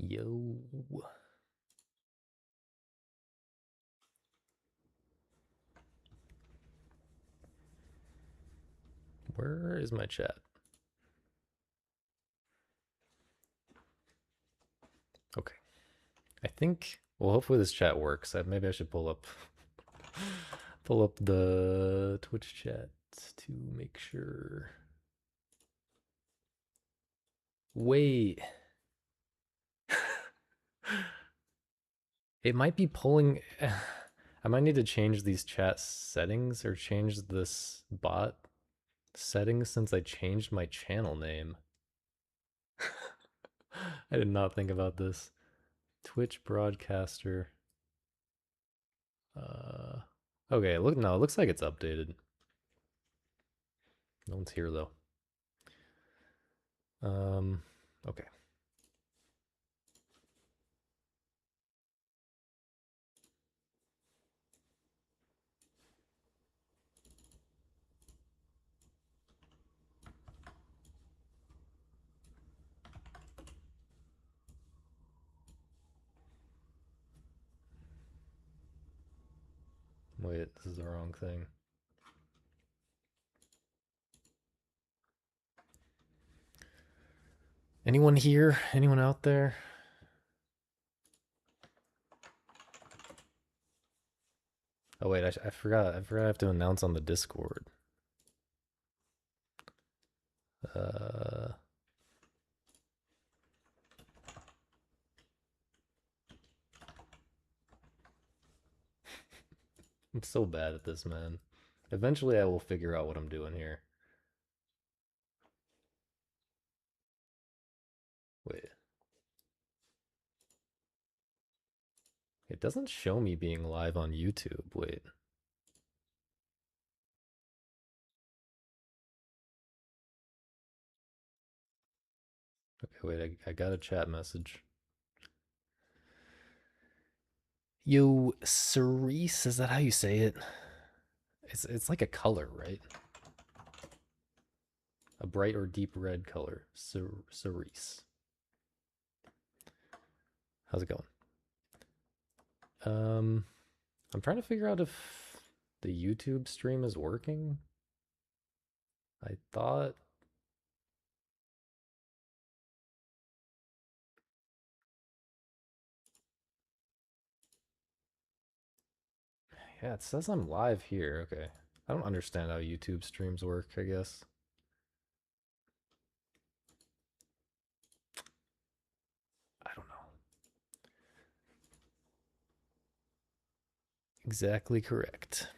Yo. Where is my chat? Okay. I think, well, hopefully this chat works. Maybe I should pull up the Twitch chat to make sure. Wait. It might be pulling. I might need to change these chat settings or change this bot settings since I changed my channel name. I did not think about this. Twitch broadcaster. Okay, look, no, it looks like it's updated. No one's here though. Okay. Wait, this is the wrong thing. Anyone here? Anyone out there? Oh wait, I forgot. I forgot I have to announce on the Discord. Uh, I'm so bad at this, man. Eventually I will figure out what I'm doing here. Wait. It doesn't show me being live on YouTube. Wait. Okay, wait, I got a chat message. Yo, cerise, is that how you say it? It's like a color, right? A bright or deep red color. Cerise. How's it going? I'm trying to figure out if the YouTube stream is working. I thought. Yeah, it says I'm live here. Okay. I don't understand how YouTube streams work, I guess. I don't know. Exactly correct.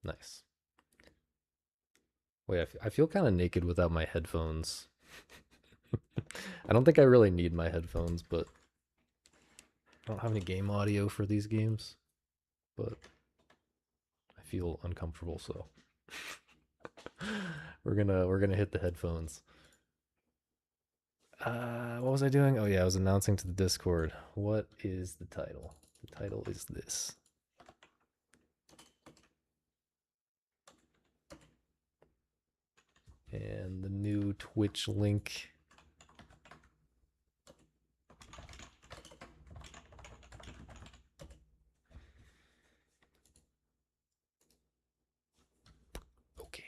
Nice. Wait, I feel kind of naked without my headphones. I don't think I really need my headphones, but I don't have any game audio for these games. But I feel uncomfortable, so we're gonna hit the headphones. What was I doing? Oh yeah, I was announcing to the Discord. What is the title? The title is this. And the new Twitch link. Okay.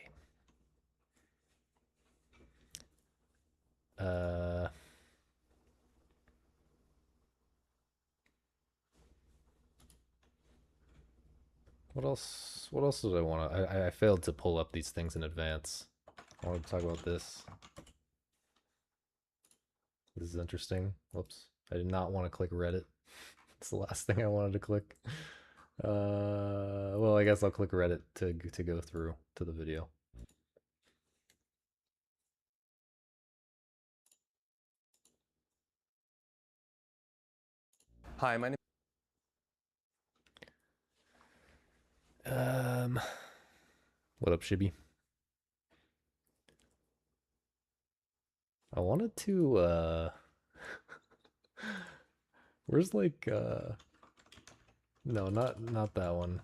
What else? What else did I want to? I failed to pull up these things in advance. I wanted to talk about this. This is interesting. Whoops. I did not want to click Reddit. It's the last thing I wanted to click. Well, I guess I'll click Reddit to go through to the video. Hi, my name. What up, Shibby? I wanted to where's like no, not that one.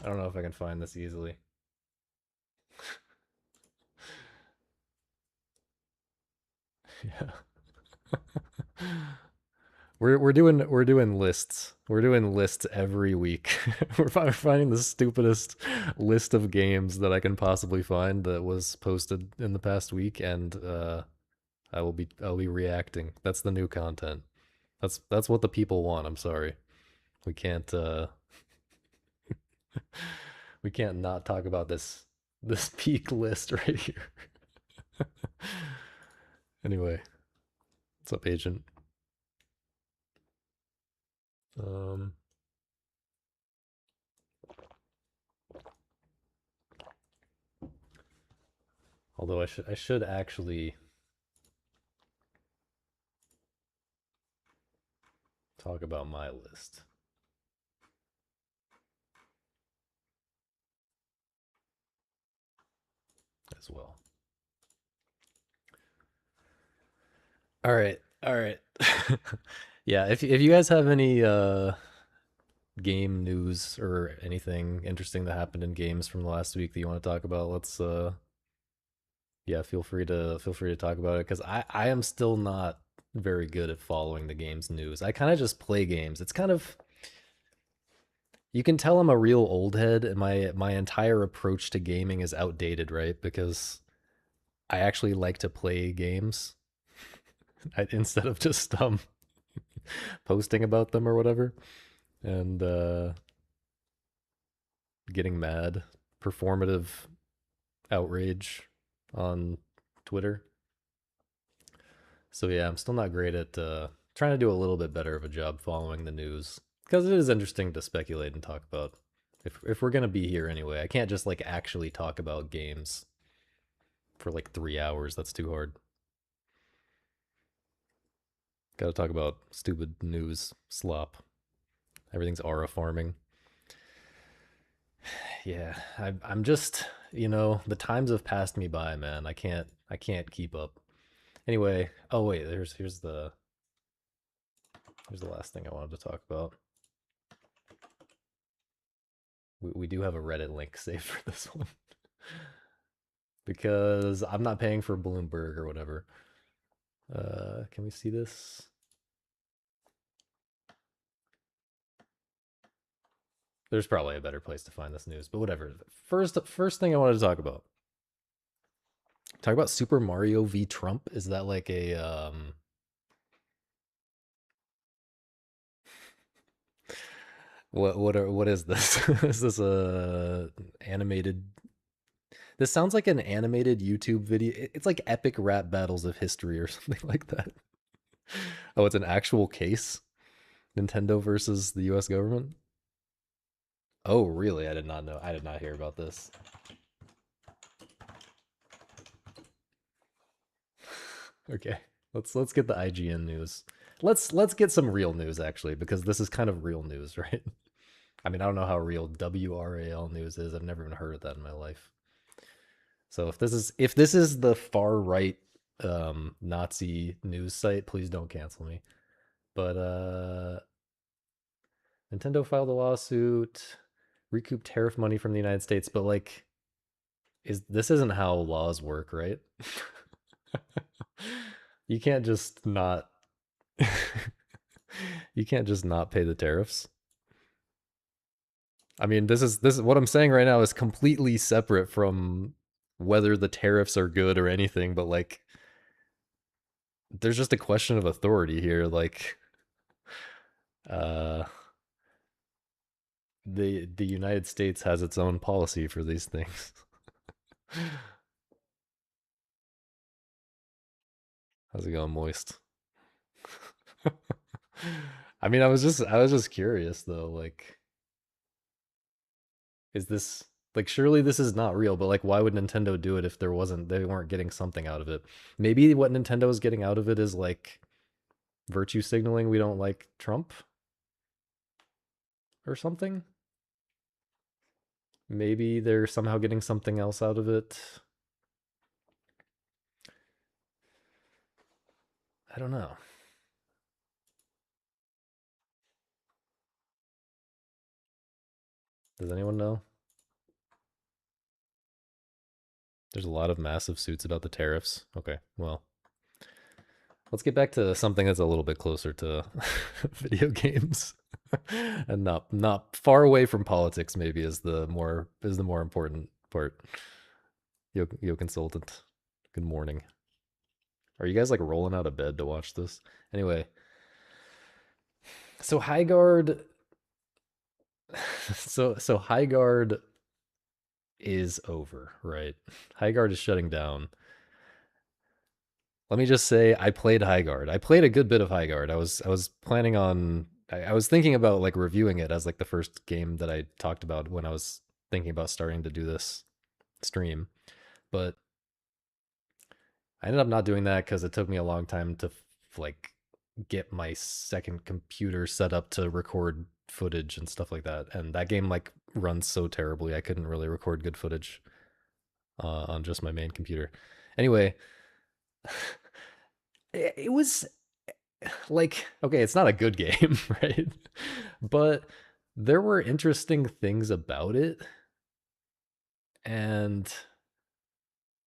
I don't know if I can find this easily. we're doing lists. We're doing lists every week. We're finding the stupidest list of games that I can possibly find that was posted in the past week, and I'll be reacting. That's the new content. That's what the people want. I'm sorry. We can't we can't not talk about this peak list right here. Anyway, what's up, Agent? Um, although I should actually talk about my list as well. All right, all right. Yeah, if you guys have any game news or anything interesting that happened in games from the last week that you want to talk about, let's yeah, feel free to talk about it because I am still not very good at following the game's news. I kind of just play games. It's kind of you can tell I'm a real old head and my entire approach to gaming is outdated, right? Because I actually like to play games instead of just posting about them or whatever and getting mad, performative outrage on Twitter. So yeah, I'm still not great at trying to do a little bit better of a job following the news because it is interesting to speculate and talk about. If we're gonna be here anyway, I can't just like actually talk about games for like 3 hours. That's too hard. Got to talk about stupid news slop. Everything's aura farming. Yeah, I'm just the times have passed me by, man. I can't keep up. Anyway, oh wait, here's the last thing I wanted to talk about. We do have a Reddit link saved for this one because I'm not paying for Bloomberg or whatever. Can we see this? There's probably a better place to find this news, but whatever. First thing I wanted to talk about Super Mario v Trump. Is that like a what is this? Is this a animated? This sounds like an animated YouTube video. It's like epic rap battles of history or something like that. Oh, it's an actual case. Nintendo versus the U.S. government. Oh, really? I did not know. I did not hear about this. Okay, let's get the IGN news. Let's get some real news actually, because this is kind of real news, right? I mean, I don't know how real WRAL news is. I've never even heard of that in my life. So if this is the far right Nazi news site, please don't cancel me. But Nintendo filed a lawsuit, recoup tariff money from the United States, but like this isn't how laws work, right? You can't just not you can't just not pay the tariffs. I mean, this is what I'm saying right now is completely separate from whether the tariffs are good or anything, but like there's just a question of authority here. Like uh the United States has its own policy for these things. How's it going, Moist? I mean, I was just curious though, like is this like surely this is not real, but like why would Nintendo do it if they weren't getting something out of it? Maybe what Nintendo is getting out of it is like virtue signaling we don't like Trump or something. Maybe they're somehow getting something else out of it. I don't know. Does anyone know? There's a lot of massive suits about the tariffs. Okay, well, let's get back to something that's a little bit closer to video games. And not far away from politics maybe is the more important part. Yo consultant. Good morning. Are you guys like rolling out of bed to watch this? Anyway, so High Guard so High Guard is over, right? High Guard is shutting down. Let me just say I played High Guard. I played a good bit of High Guard. I was planning on I was thinking about like reviewing it as like the first game that I talked about when I was thinking about starting to do this stream. But I ended up not doing that because it took me a long time to like get my second computer set up to record footage and stuff like that. And that game like runs so terribly, I couldn't really record good footage on just my main computer. Anyway, it was like okay, it's not a good game, right? But there were interesting things about it, and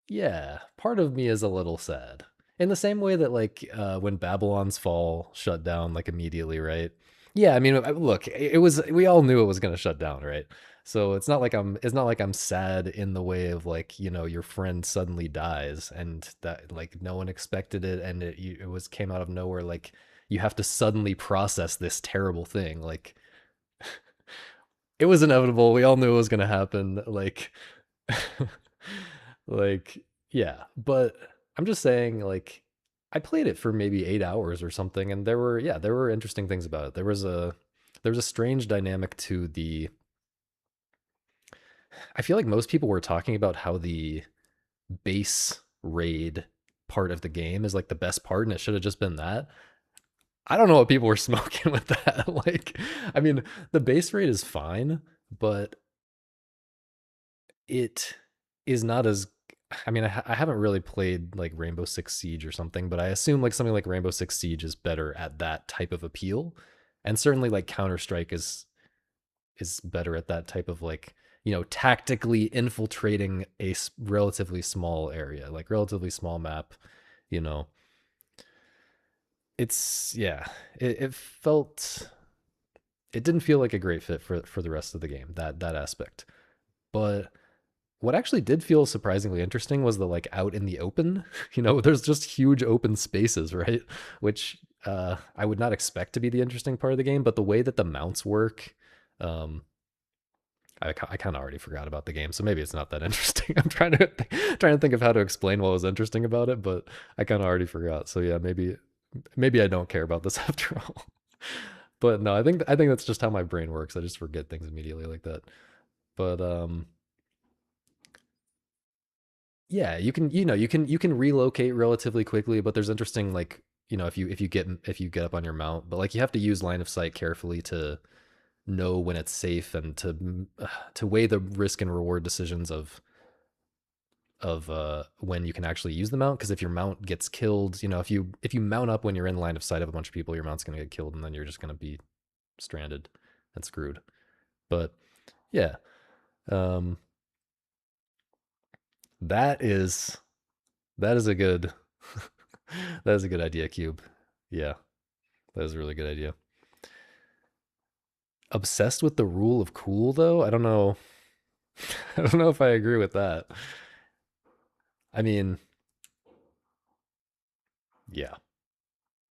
yeah, part of me is a little sad. In the same way that like when Babylon's Fall shut down like immediately, right? Yeah, I mean, look, it was we all knew it was going to shut down, right? So it's not like I'm sad in the way of like, you know, your friend suddenly dies and that like no one expected it and it was came out of nowhere like you have to suddenly process this terrible thing. Like it was inevitable. We all knew it was going to happen. Like like yeah, but I'm just saying like I played it for maybe 8 hours or something and there were yeah, there were interesting things about it. There was a strange dynamic to the I feel like most people were talking about how the base raid part of the game is like the best part and it should have just been that. I don't know what people were smoking with that. Like I mean, the base raid is fine, but it is not as I mean, I haven't really played like Rainbow Six Siege or something, but I assume like something like Rainbow Six Siege is better at that type of appeal, and certainly like Counter Strike is better at that type of like you know tactically infiltrating a relatively small area, like relatively small map. You know, it's yeah, it felt it didn't feel like a great fit for the rest of the game that aspect, but what actually did feel surprisingly interesting was the like out in the open. You know, there's just huge open spaces, right? Which I would not expect to be the interesting part of the game, but the way that the mounts work, um, I kind of already forgot about the game, so maybe it's not that interesting. I'm trying to think of how to explain what was interesting about it, but I kind of already forgot. So yeah, maybe I don't care about this after all. But no, I think that's just how my brain works. I just forget things immediately like that. But yeah, you can you can relocate relatively quickly, but there's interesting like you know if you get up on your mount, but like you have to use line of sight carefully to know when it's safe and to weigh the risk and reward decisions of when you can actually use the mount because if your mount gets killed, you know if you mount up when you're in line of sight of a bunch of people, your mount's going to get killed and then you're just going to be stranded and screwed. But yeah, um that is that is a good that is a good idea, Cube. Yeah, that is a really good idea. Obsessed with the rule of cool though? I don't know. I don't know if I agree with that. I mean, yeah,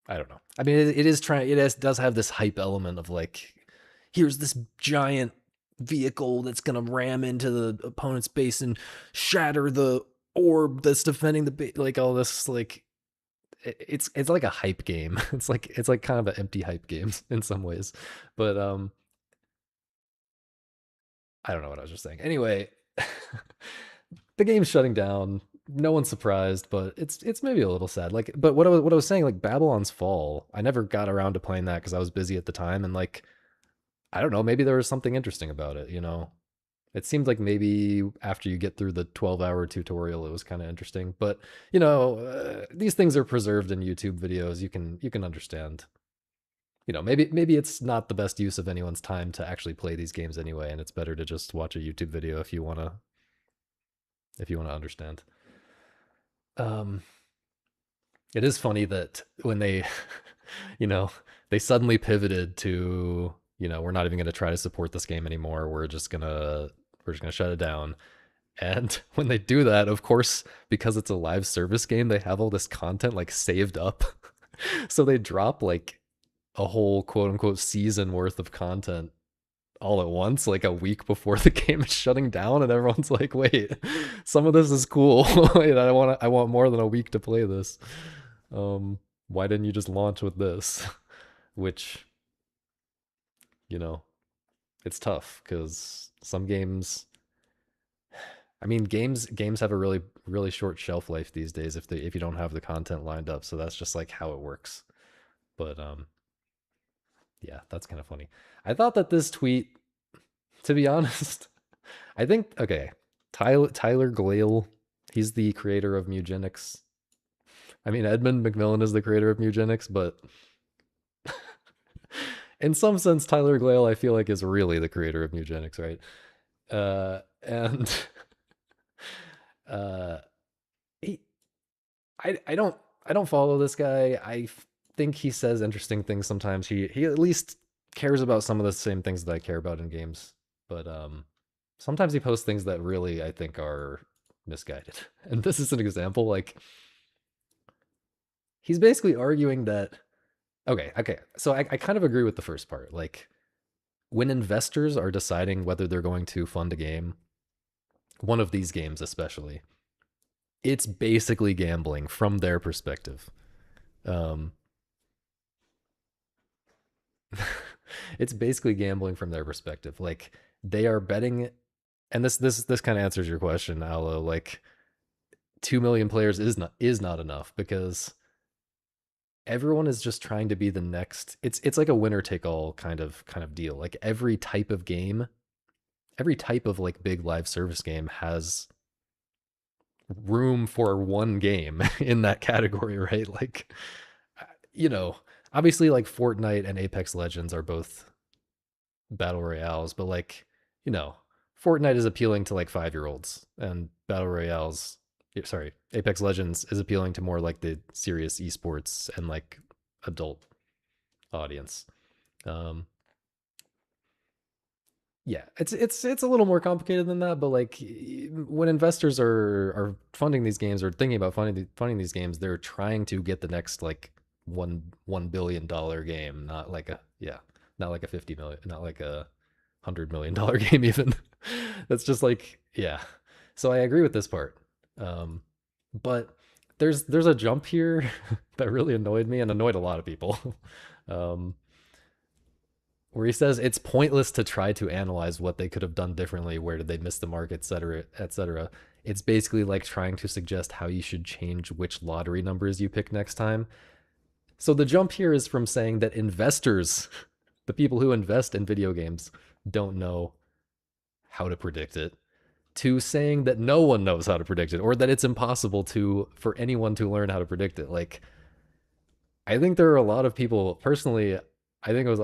I don't know. I mean, it is trying. Does have this hype element of like, here's this giant vehicle that's gonna ram into the opponent's base and shatter the orb that's defending the base. Like all this, like it's like a hype game. It's like kind of an empty hype game in some ways. But I don't know what I was just saying. Anyway, the game's shutting down. No one's surprised, but it's maybe a little sad. Like, but what I was saying, like Babylon's Fall, I never got around to playing that because I was busy at the time, and like I don't know, maybe there was something interesting about it. You know, it seemed like maybe after you get through the 12-hour tutorial, it was kind of interesting. But you know, these things are preserved in YouTube videos. You can understand. You know, maybe it's not the best use of anyone's time to actually play these games anyway, and it's better to just watch a YouTube video if you wanna understand. Um, It is funny that when they, you know, they suddenly pivoted to, we're not even going to try to support this game anymore. We're just gonna shut it down. And when they do that, of course, because it's a live service game, they have all this content like saved up. So they drop like a whole quote unquote season worth of content all at once, like a week before the game is shutting down, and everyone's like, "Wait, some of this is cool. Wait, I want more than a week to play this. Um, why didn't you just launch with this?" Which, you know, it's tough because some games. I mean, games have a really short shelf life these days if you don't have the content lined up. So that's just like how it works. But yeah, that's kind of funny. I thought that this tweet, to be honest, I think okay, Tyler Glale, he's the creator of Mugenics. I mean, Edmund McMillan is the creator of Mugenics, but in some sense, Tyler Glale, I feel like, is really the creator of Mugenics, right? And uh, he, I don't follow this guy. Think he says interesting things sometimes. He at least cares about some of the same things that I care about in games, but sometimes he posts things that really I think are misguided. And this is an example. Like he's basically arguing that okay. So I kind of agree with the first part. Like when investors are deciding whether they're going to fund a game, one of these games especially, it's basically gambling from their perspective. Um, it's basically gambling from their perspective. Like they are betting, and this kind of answers your question, Aloe. Like 2 million players is not enough because everyone is just trying to be the next. It's like a winner take all kind of deal. Like every type of game, every type of like big live service game has room for one game in that category, right? Like you know, obviously like Fortnite and Apex Legends are both battle royales, but like, you know, Fortnite is appealing to like 5-year-olds and battle royales, sorry, Apex Legends is appealing to more like the serious esports and like adult audience. Um yeah, it's a little more complicated than that, but like when investors are funding these games or thinking about funding these games, they're trying to get the next like $1 billion game, not like a yeah, not like a 50 million, not like a $100 million game even. That's just like yeah. So I agree with this part, um, but there's a jump here that really annoyed me and annoyed a lot of people. um, where he says it's pointless to try to analyze what they could have done differently, where did they miss the mark, etc., etc. It's basically like trying to suggest how you should change which lottery numbers you pick next time. So the jump here is from saying that investors, the people who invest in video games, don't know how to predict it, to saying that no one knows how to predict it or that it's impossible to for anyone to learn how to predict it. Like I think there are a lot of people personally, I think it was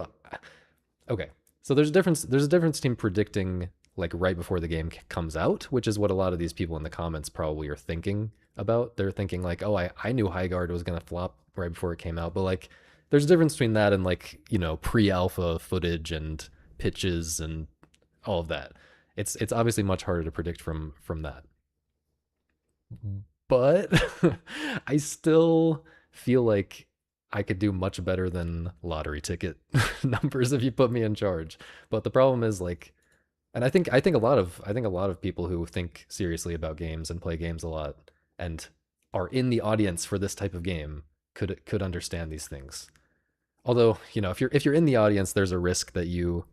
okay. So there's a difference between predicting like right before the game comes out, which is what a lot of these people in the comments probably are thinking about. They're thinking like, "Oh, I knew High Guard was going to flop right before it came out." But like there's a difference between that and like, pre-alpha footage and pitches and all of that. It's obviously much harder to predict from that. But I still feel like I could do much better than lottery ticket numbers if you put me in charge. But the problem is like, and I think a lot of people who think seriously about games and play games a lot and are in the audience for this type of game could understand these things. Although, if you're in the audience, there's a risk that you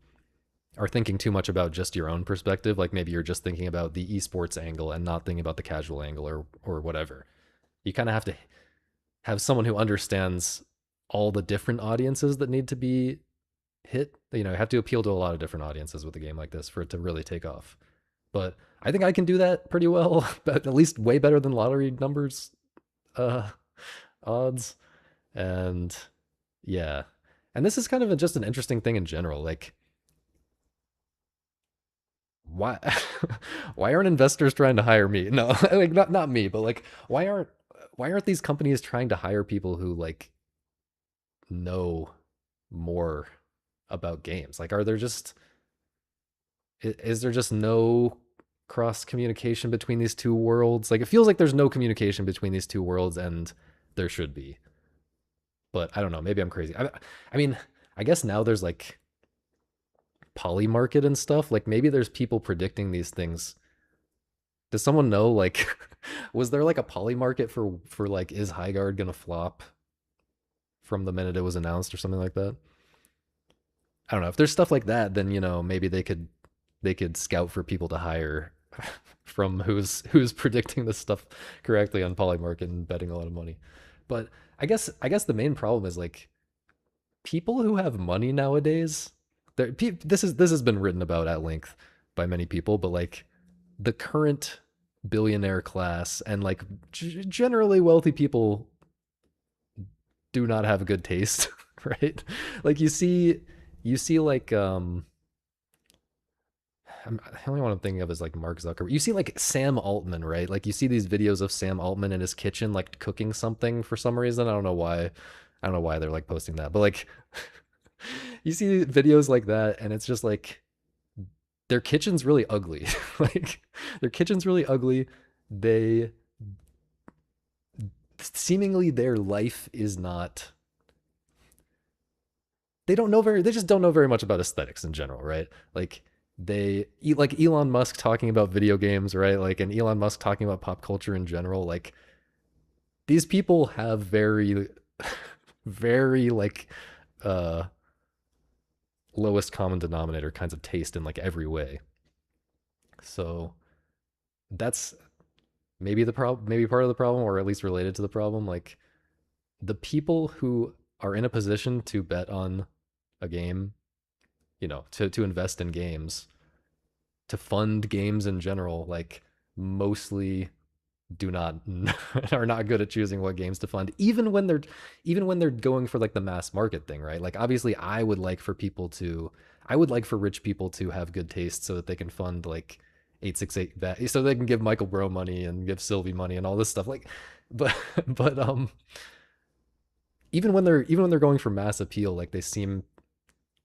are thinking too much about just your own perspective. Like maybe you're just thinking about the esports angle and not thinking about the casual angle or whatever. You kind of have to have someone who understands all the different audiences that need to be hit. You have to appeal to a lot of different audiences with a game like this for it to really take off. But I think I can do that pretty well, but at least way better than lottery numbers uh odds. And yeah. And this is kind of just an interesting thing in general. Like why why aren't investors trying to hire me? No, like not me, but like why aren't why aren't these companies trying to hire people who like know more about games? Like, are there just is there just no cross communication between these two worlds? Like, it feels like there's no communication between these two worlds, and there should be. But I don't know. Maybe I'm crazy. I mean, I guess now there's like poly market and stuff. Like maybe there's people predicting these things. Does someone know? Like, was there like a poly market for like is Highguard gonna flop from the minute it was announced or something like that? I don't know. If there's stuff like that, then maybe they could scout for people to hire from who's predicting this stuff correctly on Polymarket and betting a lot of money. But I guess the main problem is like people who have money nowadays. This has been written about at length by many people, but like the current billionaire class and like generally wealthy people do not have good taste, right? Like you see like the only one I'm thinking of is like Mark Zuckerberg. You see like Sam Altman, right? Like you see these videos of Sam Altman in his kitchen, like cooking something for some reason. I don't know why. I don't know why they're like posting that, but like you see videos like that, and it's just like their kitchen's really ugly. Like their kitchen's really ugly. They seemingly their life is not. They just don't know very much about aesthetics in general, right? Like like Elon Musk talking about video games, right? Like and Elon Musk talking about pop culture in general. Like these people have very very like uh lowest common denominator kinds of taste in like every way. So that's maybe the problem, maybe part of the problem, or at least related to the problem. Like the people who are in a position to bet on a game, to invest in games, to fund games in general, like mostly do not are not good at choosing what games to fund, even when they're going for like the mass market thing, right? Like obviously I would like for rich people to have good taste so that they can fund like 868 so they can give Michael Bro money and give Sylvie money and all this stuff, like but but even when they're going for mass appeal, like they seem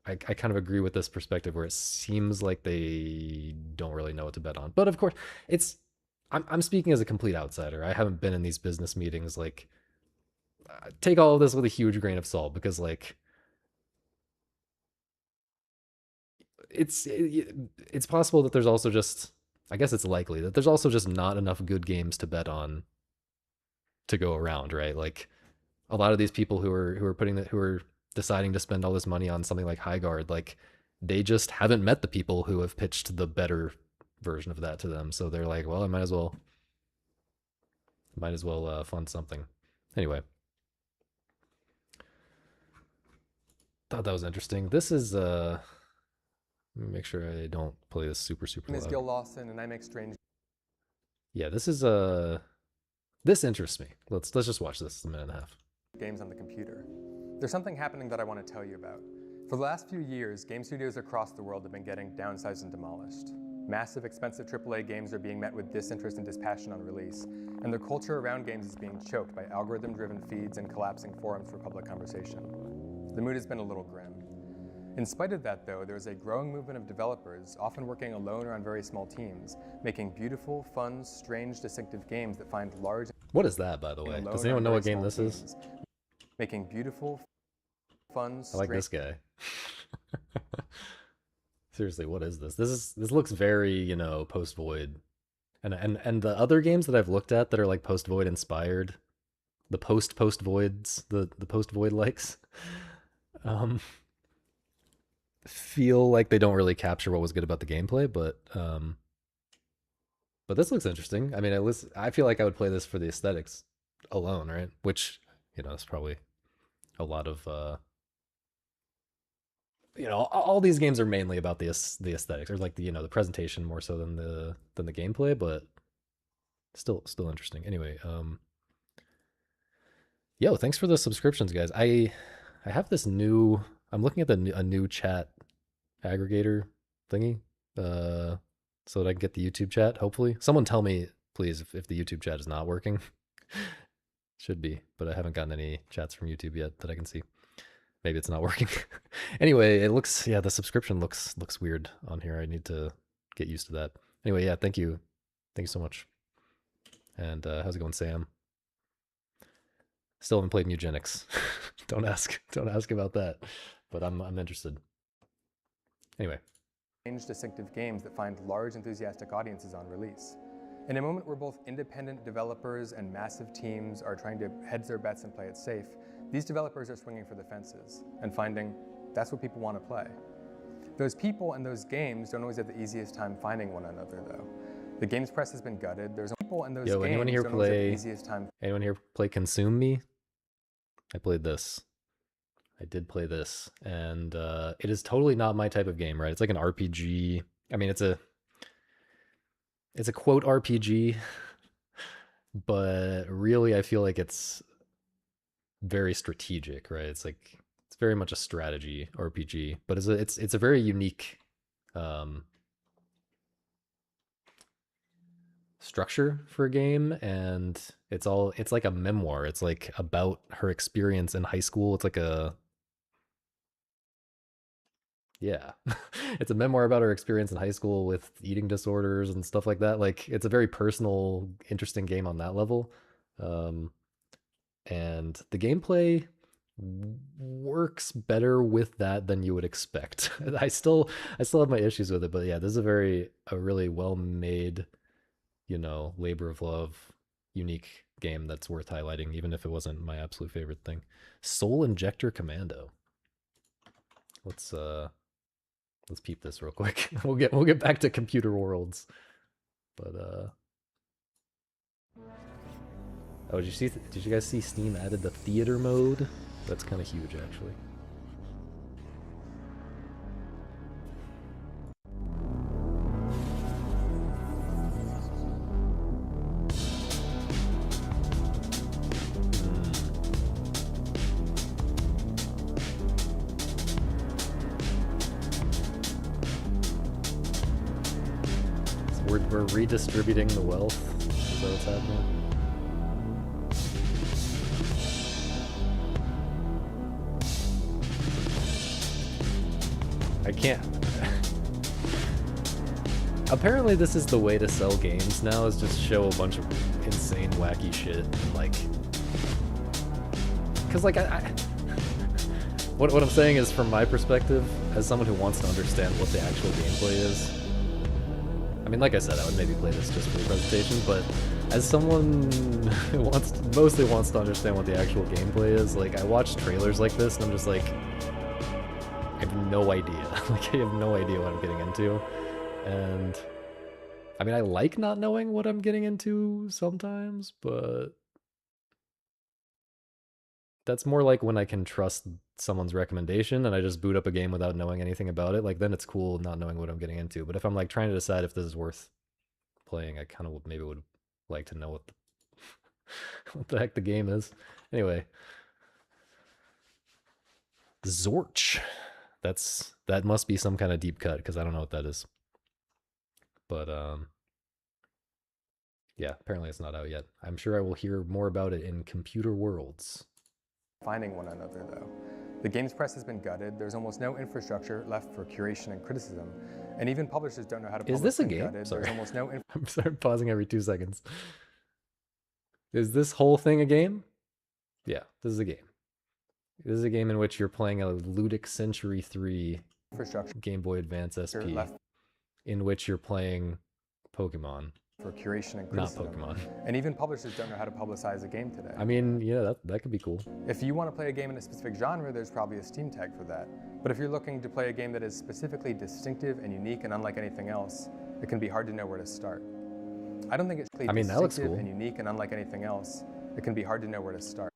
I kind of agree with this perspective where it seems like they don't really know what to bet on. But of course, it's I'm speaking as a complete outsider. I haven't been in these business meetings. Like, take all of this with a huge grain of salt because like it's possible that there's also just I guess it's likely that there's also just not enough good games to bet on to go around, right? Like a lot of these people who are deciding to spend all this money on something like High Guard, like they just haven't met the people who have pitched the better version of that to them. So they're like, well, I might as well fund something. Anyway, thought that was interesting. This is let me make sure I don't play this super My name is loud. Gil Lawson, and I make strange Yeah, this interests me. Let's just watch this a minute and a half. games on the computer. There's something happening that I want to tell you about. For the last few years, game studios across the world have been getting downsized and demolished. Massive, expensive AAA games are being met with disinterest and dispassion on release, and the culture around games is being choked by algorithm-driven feeds and collapsing forums for public conversation. The mood has been a little grim. In spite of that, though, there is a growing movement of developers, often working alone or on very small teams, making beautiful, fun, strange, distinctive games that find large What is that, by the way? Does anyone know what game this is? Making beautiful, fun, I like strange. this guy. Seriously, what is this? This looks very, post void. And the other games that I've looked at that are like post void inspired, the post voids, the post void likes, um, feel like they don't really capture what was good about the gameplay, but this looks interesting. I mean, I feel like I would play this for the aesthetics alone, right? Which, is probably a lot of all these games are mainly about the aesthetics or like the presentation more so than the gameplay, but still interesting. Anyway, yo, thanks for the subscriptions, guys. I have this new. I'm looking at a new chat aggregator thingy, uh, so that I can get the YouTube chat. Hopefully, someone tell me please if the YouTube chat is not working. Should be, but I haven't gotten any chats from YouTube yet that I can see. Maybe it's not working. Anyway, it looks, yeah, the subscription looks weird on here. I need to get used to that. Anyway, yeah, thank you. Thank you so much. And how's it going, Sam? Still haven't played Mugenics. Don't ask about that. But I'm interested. Anyway. Distinctive games that find large enthusiastic audiences on release. In a moment where both independent developers and massive teams are trying to hedge their bets and play it safe, these developers are swinging for the fences and finding that's what people want to play. Those people and those games don't always have the easiest time finding one another, though. The games press has been gutted. There's people and those games anyone here don't always have the easiest time. Anyone here play Consume Me? I played this. I did play this, and it is totally not my type of game, right? It's like an RPG. I mean, it's a quote RPG, but really I feel like it's very strategic, right? It's very much a strategy RPG, but it's a very unique structure for a game, and it's like a memoir. It's like about her experience in high school. It's like it's a memoir about her experience in high school with eating disorders and stuff like that. Like, it's a very personal, interesting game on that level. And the gameplay works better with that than you would expect. I still have my issues with it, but yeah, this is a really well made, labor of love, unique game that's worth highlighting, even if it wasn't my absolute favorite thing. Soul Injector Commando. Let's peep this real quick. We'll get back to Computer Worlds. But oh, did you guys see Steam added the theater mode? That's kind of huge, actually. We're redistributing the wealth. Is that what's happening? I can't. Apparently this is the way to sell games now, is just show a bunch of insane, wacky shit. And like, because like what I'm saying is, from my perspective, as someone who wants to understand what the actual gameplay is, I mean, like I said, I would maybe play this just for the presentation, but as someone who mostly wants to understand what the actual gameplay is, like, I watch trailers like this and I'm just like, I have no idea. Like, I have no idea what I'm getting into. And I mean, I like not knowing what I'm getting into sometimes, but that's more like when I can trust someone's recommendation and I just boot up a game without knowing anything about it. Like, then it's cool not knowing what I'm getting into. But if I'm like trying to decide if this is worth playing, I kind of maybe would like to know what what the heck the game is. Anyway, Zorch. That must be some kind of deep cut, because I don't know what that is. But yeah, apparently it's not out yet. I'm sure I will hear more about it in Computer Worlds. Finding one another, though. The games press has been gutted. There's almost no infrastructure left for curation and criticism, and even publishers don't know how to publish. Is this a game? Gutted. Sorry. There's almost no I'm sorry, pausing every 2 seconds. Is this whole thing a game? Yeah, this is a game. This is a game in which you're playing a Ludic Century 3 Game Boy Advance SP, in which you're playing Pokemon. For curation and criticism. Not Pokemon. And even publishers don't know how to publicize a game today. I mean, yeah, that could be cool. If you want to play a game in a specific genre, there's probably a Steam tag for that. But if you're looking to play a game that is specifically distinctive and unique and unlike anything else, it can be hard to know where to start. I don't think it's that looks cool. And unique and unlike anything else. It can be hard to know where to start.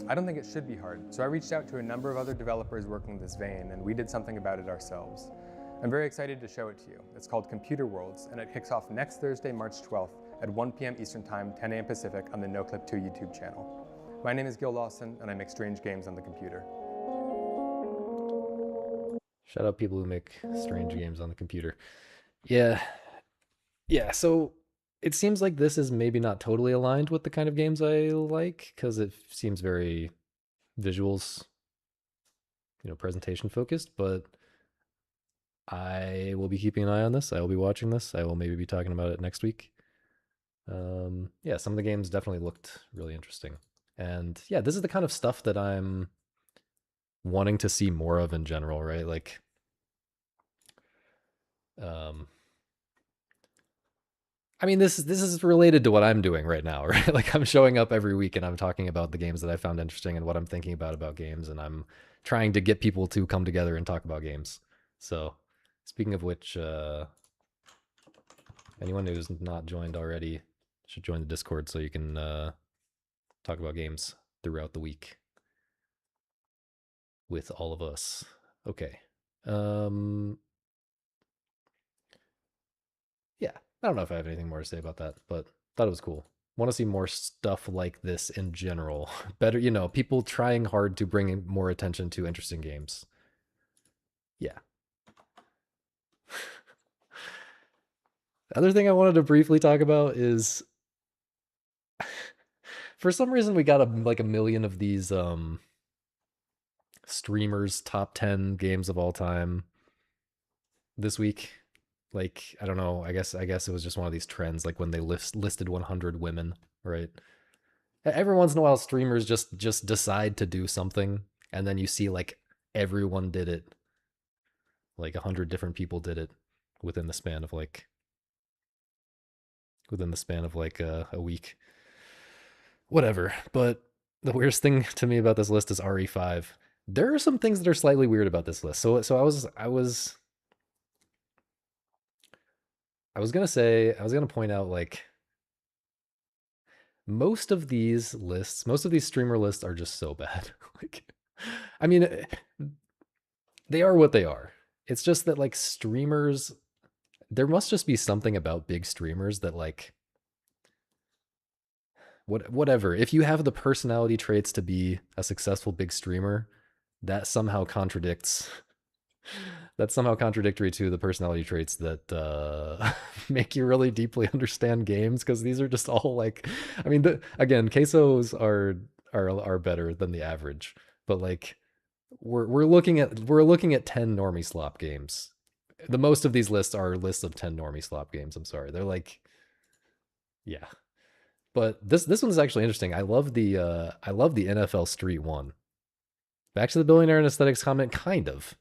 I don't think it should be hard, so I reached out to a number of other developers working in this vein, and we did something about it ourselves. I'm very excited to show it to you. It's called Computer Worlds, and it kicks off next Thursday, March 12th at 1 p.m. Eastern Time, 10 a.m. Pacific on the NoClip 2 YouTube channel. My name is Gil Lawson, and I make strange games on the computer. Shout out people who make strange games on the computer. Yeah, Yeah, so it seems like this is maybe not totally aligned with the kind of games I like because it seems very visuals, presentation focused, but I will be keeping an eye on this. I will be watching this. I will maybe be talking about it next week. Yeah, some of the games definitely looked really interesting. And yeah, this is the kind of stuff that I'm wanting to see more of in general, right? Like, um, I mean, this is related to what I'm doing right now, right? Like, I'm showing up every week and I'm talking about the games that I found interesting and what I'm thinking about games, and I'm trying to get people to come together and talk about games. So, speaking of which, anyone who's not joined already should join the Discord so you can talk about games throughout the week with all of us. Okay. Um, yeah, I don't know if I have anything more to say about that, but thought it was cool. Want to see more stuff like this in general. Better, people trying hard to bring more attention to interesting games. Yeah. The other thing I wanted to briefly talk about is for some reason we got like a million of these streamers top 10 games of all time this week. Like, I don't know, I guess it was just one of these trends like when they listed 100 women, right? Every once in a while streamers just decide to do something and then you see like everyone did it. Like 100 different people did it within the span of like a week. Whatever. But the weirdest thing to me about this list is RE5. There are some things that are slightly weird about this list. So I was gonna point out like most of these streamer lists are just so bad. Like, I mean, they are what they are. It's just that like streamers, there must just be something about big streamers that like whatever. If you have the personality traits to be a successful big streamer, that somehow contradicts that's somehow contradictory to the personality traits that make you really deeply understand games because these are just all like I mean again quesos are better than the average, but like we're looking at 10 normie slop games. The most of these lists are lists of 10 normie slop games. I'm sorry, they're like yeah, but this one's actually interesting. I love the NFL Street one. Back to the billionaire and aesthetics comment, kind of.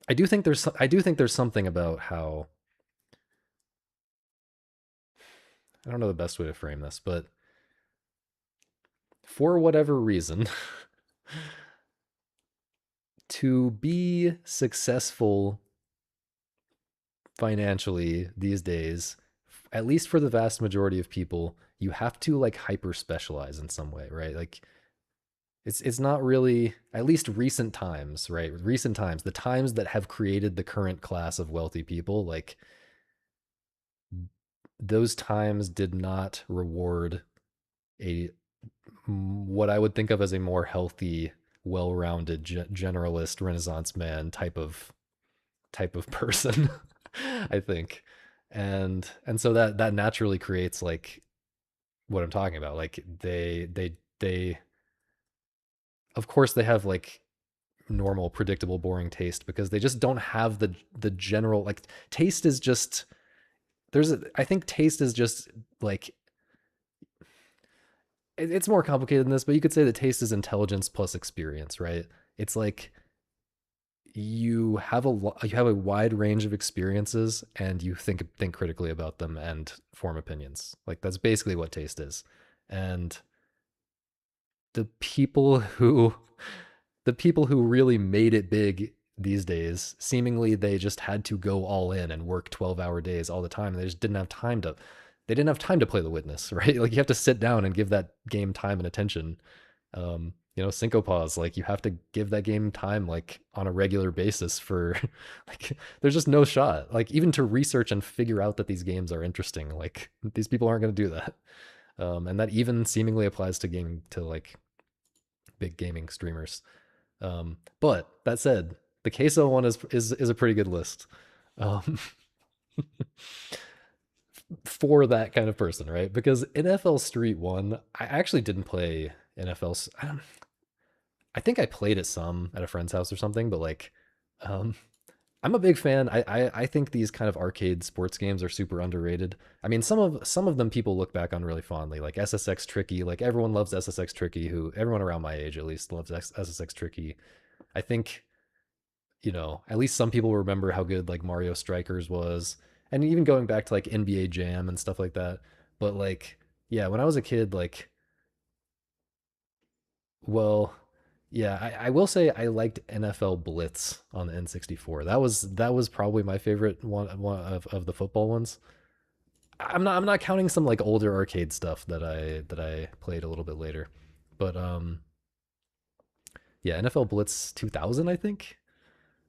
I do think there's something about how I don't know the best way to frame this, but for whatever reason, to be successful financially these days, at least for the vast majority of people, you have to like hyper specialize in some way, right? Like it's not really at least recent times, right? Recent times, the times that have created the current class of wealthy people, like those times did not reward a what I would think of as a more healthy, well-rounded generalist Renaissance man type of person, I think, and so that naturally creates like what I'm talking about. Like they of course they have like normal, predictable, boring taste because they just don't have the general like taste is just I think taste is just like it's more complicated than this, but you could say that taste is intelligence plus experience, right? It's like you have a wide range of experiences and you think critically about them and form opinions. Like that's basically what taste is. And the people who the people who really made it big these days, seemingly they just had to go all in and work 12-hour days all the time. They just didn't have time to play the witness, right? Like you have to sit down and give that game time and attention. Syncopause, like you have to give that game time like on a regular basis for like there's just no shot. Like even to research and figure out that these games are interesting, like these people aren't going to do that. And that even seemingly applies to gaming to like big gaming streamers. But that said, the queso one is a pretty good list. Um, for that kind of person, right? Because NFL Street 1, I actually didn't play NFL. I think I played it some at a friend's house or something, but like, um, I'm a big fan. I think these kind of arcade sports games are super underrated. I mean, some of them people look back on really fondly, like SSX Tricky. Like everyone loves SSX Tricky. Who everyone around my age at least loves SSX Tricky. I think at least some people remember how good like Mario Strikers was, and even going back to like NBA Jam and stuff like that. But like, yeah, when I was a kid, like, well, yeah, I will say I liked NFL Blitz on the N64. That was probably my favorite one of the football ones. I'm not counting some like older arcade stuff that I played a little bit later. But yeah, NFL Blitz 2000, I think.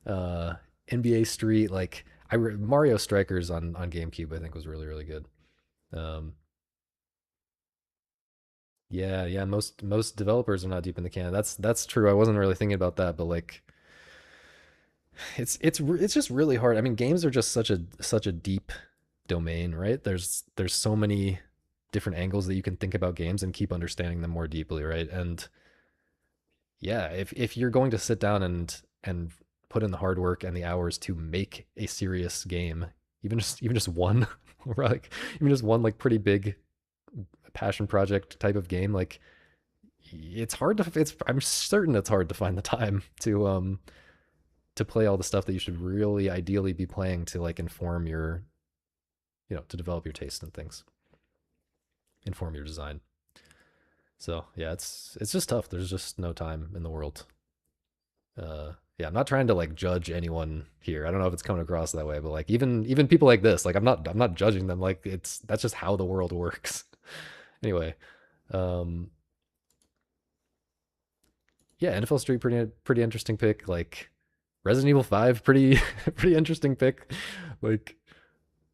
Uh NBA Street, like Mario Strikers on GameCube I think was really really good. Um yeah, yeah, most developers are not deep in the can. That's true. I wasn't really thinking about that, but like it's just really hard. I mean, games are just such a deep domain, right? There's so many different angles that you can think about games and keep understanding them more deeply, right? And yeah, if you're going to sit down and put in the hard work and the hours to make a serious game, even just one, or like even just one like pretty big passion project type of game, like it's hard to it's I'm certain it's hard to find the time to play all the stuff that you should really ideally be playing to like inform your to develop your taste and things, inform your design. So yeah, it's just tough. There's just no time in the world. Yeah, I'm not trying to like judge anyone here. I don't know if it's coming across that way, but like even people like this, like I'm not judging them. Like that's just how the world works. Anyway, um, yeah, NFL Street pretty interesting pick. Like Resident Evil 5, pretty pretty interesting pick. Like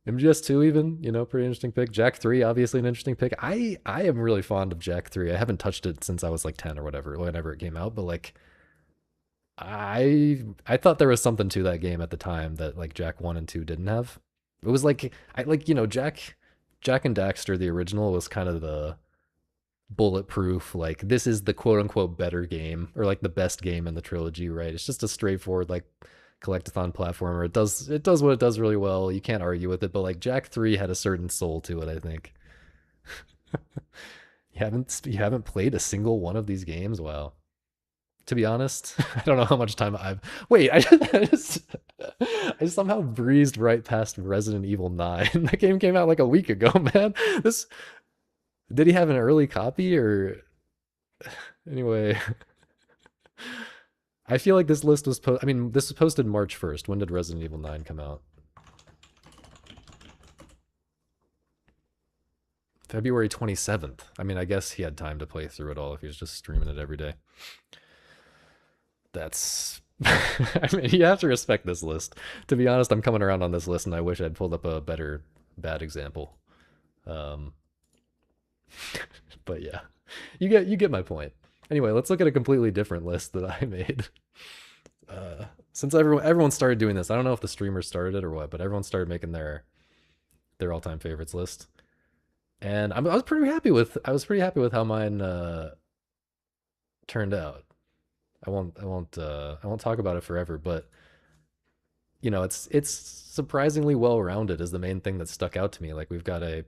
MGS2 even, pretty interesting pick. Jak 3, obviously an interesting pick. I am really fond of Jak 3. I haven't touched it since I was like 10 or whatever, whenever it came out, but like I thought there was something to that game at the time that like Jak 1 and 2 didn't have. It was like I like, Jak and Daxter the original was kind of the bulletproof, like this is the quote unquote better game, or like the best game in the trilogy, right? It's just a straightforward like collectathon platformer. It does what it does really well. You can't argue with it, but like Jak 3 had a certain soul to it, I think. You haven't played a single one of these games? Wow. To be honest, I don't know how much time I've wait, I somehow breezed right past Resident Evil 9. That game came out like a week ago, man. This did he have an early copy or anyway? I feel like this list was I mean, this was posted March 1st. When did Resident Evil 9 come out? February 27th. I mean, I guess he had time to play through it all if he was just streaming it every day. That's I mean, you have to respect this list. To be honest, I'm coming around on this list and I wish I'd pulled up a better bad example. Um but yeah. You get my point. Anyway, let's look at a completely different list that I made. Since everyone started doing this, I don't know if the streamers started it or what, but everyone started making their all time favorites list, and I was pretty happy with how mine turned out. I won't talk about it forever, but it's surprisingly well rounded is the main thing that stuck out to me. Like we've got a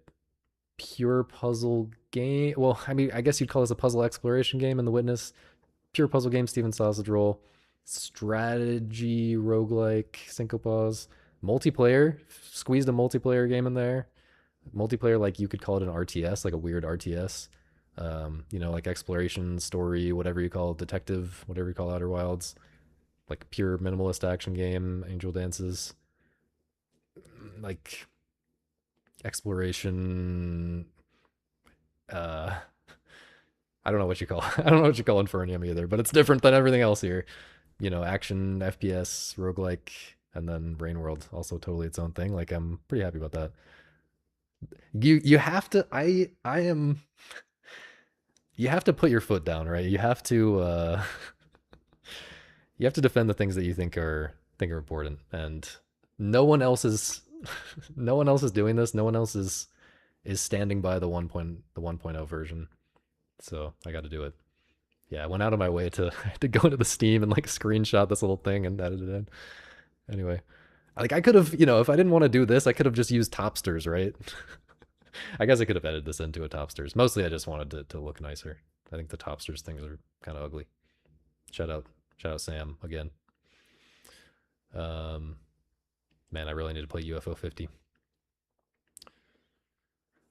pure puzzle game. Well, I mean, I guess you'd call this a puzzle exploration game in The Witness. Pure puzzle game, Steven Sausage Roll, strategy, roguelike, Syncopas, multiplayer, squeezed a multiplayer game in there. Multiplayer, like you could call it an RTS, like a weird RTS. Like exploration, story, whatever you call it, detective, whatever you call Outer Wilds, like pure minimalist action game, Angel Dances, like exploration. Uh, I don't know what you call I don't know what you call Infernium either, but it's different than everything else here. Action, FPS, roguelike, and then Brain World, also totally its own thing. Like I'm pretty happy about that. You have to I am you have to put your foot down, right? You have to defend the things that you think are important. And no one else is no one else is doing this. No one else is standing by the 1.0 version. So I got to do it. Yeah, I went out of my way to to go into the Steam and like screenshot this little thing and edit it in. Anyway, like I could have, if I didn't want to do this, I could have just used Topsters, right? I guess I could have edited this into a Topsters. Mostly I just wanted to look nicer. I think the Topsters things are kind of ugly. Shout out, shout out Sam again. Um, Man, I really need to play UFO 50.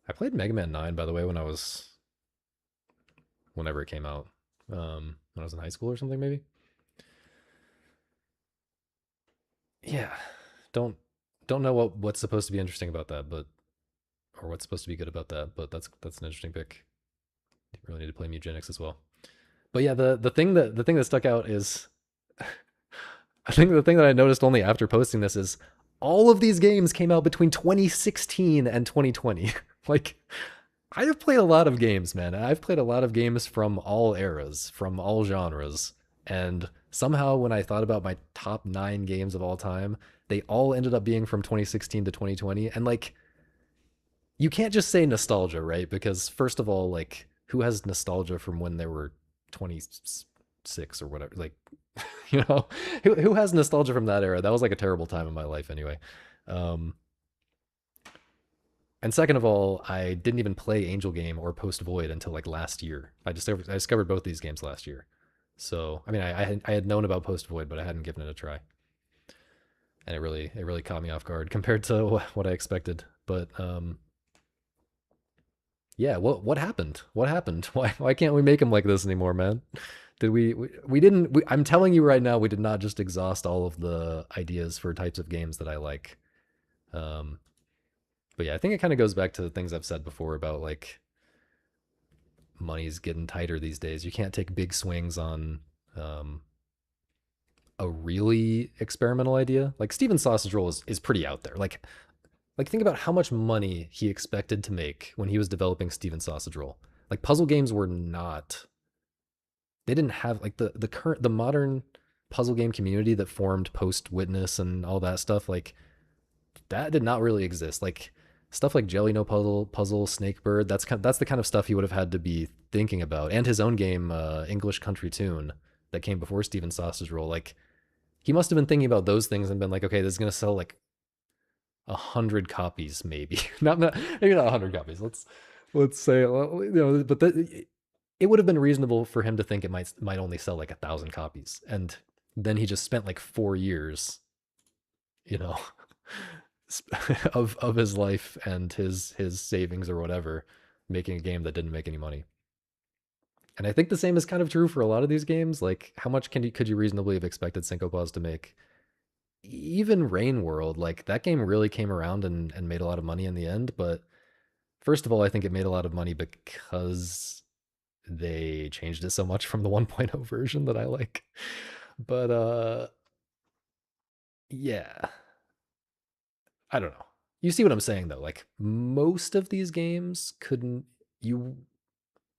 I played Mega Man 9 by the way when I was whenever it came out. When I was in high school or something maybe. Yeah, don't don't know what's supposed to be interesting about that, but or what's supposed to be good about that, but that's an interesting pick. You really need to play Mugenics as well. But yeah, the thing that stuck out is I think the thing that I noticed only after posting this is all of these games came out between 2016 and 2020. Like I have played a lot of games, man. I've played a lot of games from all eras, from all genres. And somehow when I thought about my top 9 games of all time, they all ended up being from 2016 to 2020. And like you can't just say nostalgia, right? Because first of all, like who has nostalgia from when they were 26 or whatever? Like, you know, who has nostalgia from that era? That was like a terrible time in my life anyway. Um, and second of all, I didn't even play Angel Game or Post Void until like last year. I discovered both these games last year. So I mean, I had known about Post Void, but I hadn't given it a try, and it really caught me off guard compared to what I expected. But yeah, what happened? What happened? Why can't we make them like this anymore, man? Did we didn't I'm telling you right now, we did not just exhaust all of the ideas for types of games that I like. Um, but yeah, I think it kind of goes back to the things I've said before about like money's getting tighter these days. You can't take big swings on um, a really experimental idea. Like Steven Sausage Roll is pretty out there. Like think about how much money he expected to make when he was developing Steven Sausage Roll. Like puzzle games were not they didn't have like the modern puzzle game community that formed post Witness and all that stuff like that did not really exist. Like stuff like Jelly No Puzzle, Snakebird. That's the kind of stuff he would have had to be thinking about. And his own game, English Country Tune, that came before Steven Sausage Roll. Like he must have been thinking about those things and been like, okay, this is gonna sell like 100 copies, maybe. Not maybe not 100 copies. Let's say but it would have been reasonable for him to think it might only sell like 1,000 copies, and then he just spent like 4 years, you know, of his life and his savings or whatever, making a game that didn't make any money. And I think the same is kind of true for a lot of these games. Like, how much could you reasonably have expected Syncopause to make? Even Rain World, like that game really came around and made a lot of money in the end. But first of all, I think it made a lot of money because they changed it so much from the 1.0 version that I like. But yeah, I don't know. You see what I'm saying though? Like most of these games couldn't you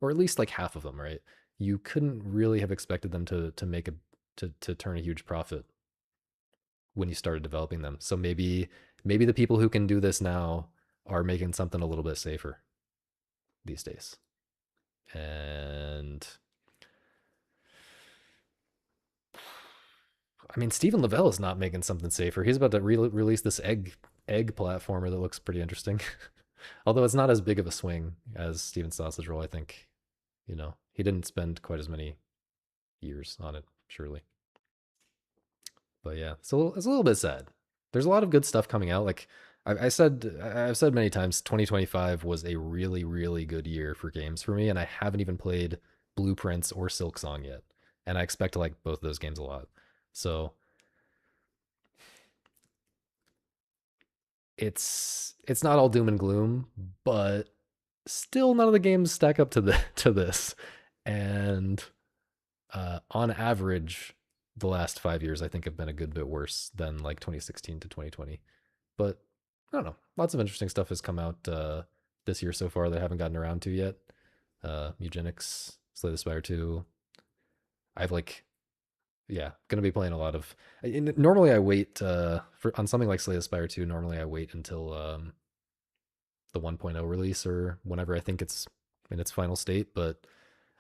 or at least like half of them, right? You couldn't really have expected them to make a to turn a huge profit when you started developing them. So maybe the people who can do this now are making something a little bit safer these days. And I mean, Stephen Lavelle is not making something safer. He's about to release this egg platformer that looks pretty interesting. Although it's not as big of a swing as Steven Sausage Roll, I think. He didn't spend quite as many years on it, surely. But yeah, so it's a little bit sad. There's a lot of good stuff coming out. Like I've said many times, 2025 was a really, really good year for games for me, and I haven't even played Blueprints or Silksong yet, and I expect to like both of those games a lot. So it's not all doom and gloom, but still none of the games stack up to the to this. And on average, the last 5 years I think have been a good bit worse than like 2016 to 2020. But I don't know. Lots of interesting stuff has come out this year so far that I haven't gotten around to yet. Eugenics, Slay the Spire 2. I've like Yeah, gonna be playing a lot of. Normally, I wait for on something like Slay the Spire 2. Normally, I wait until the 1.0 release or whenever I think it's in its final state. But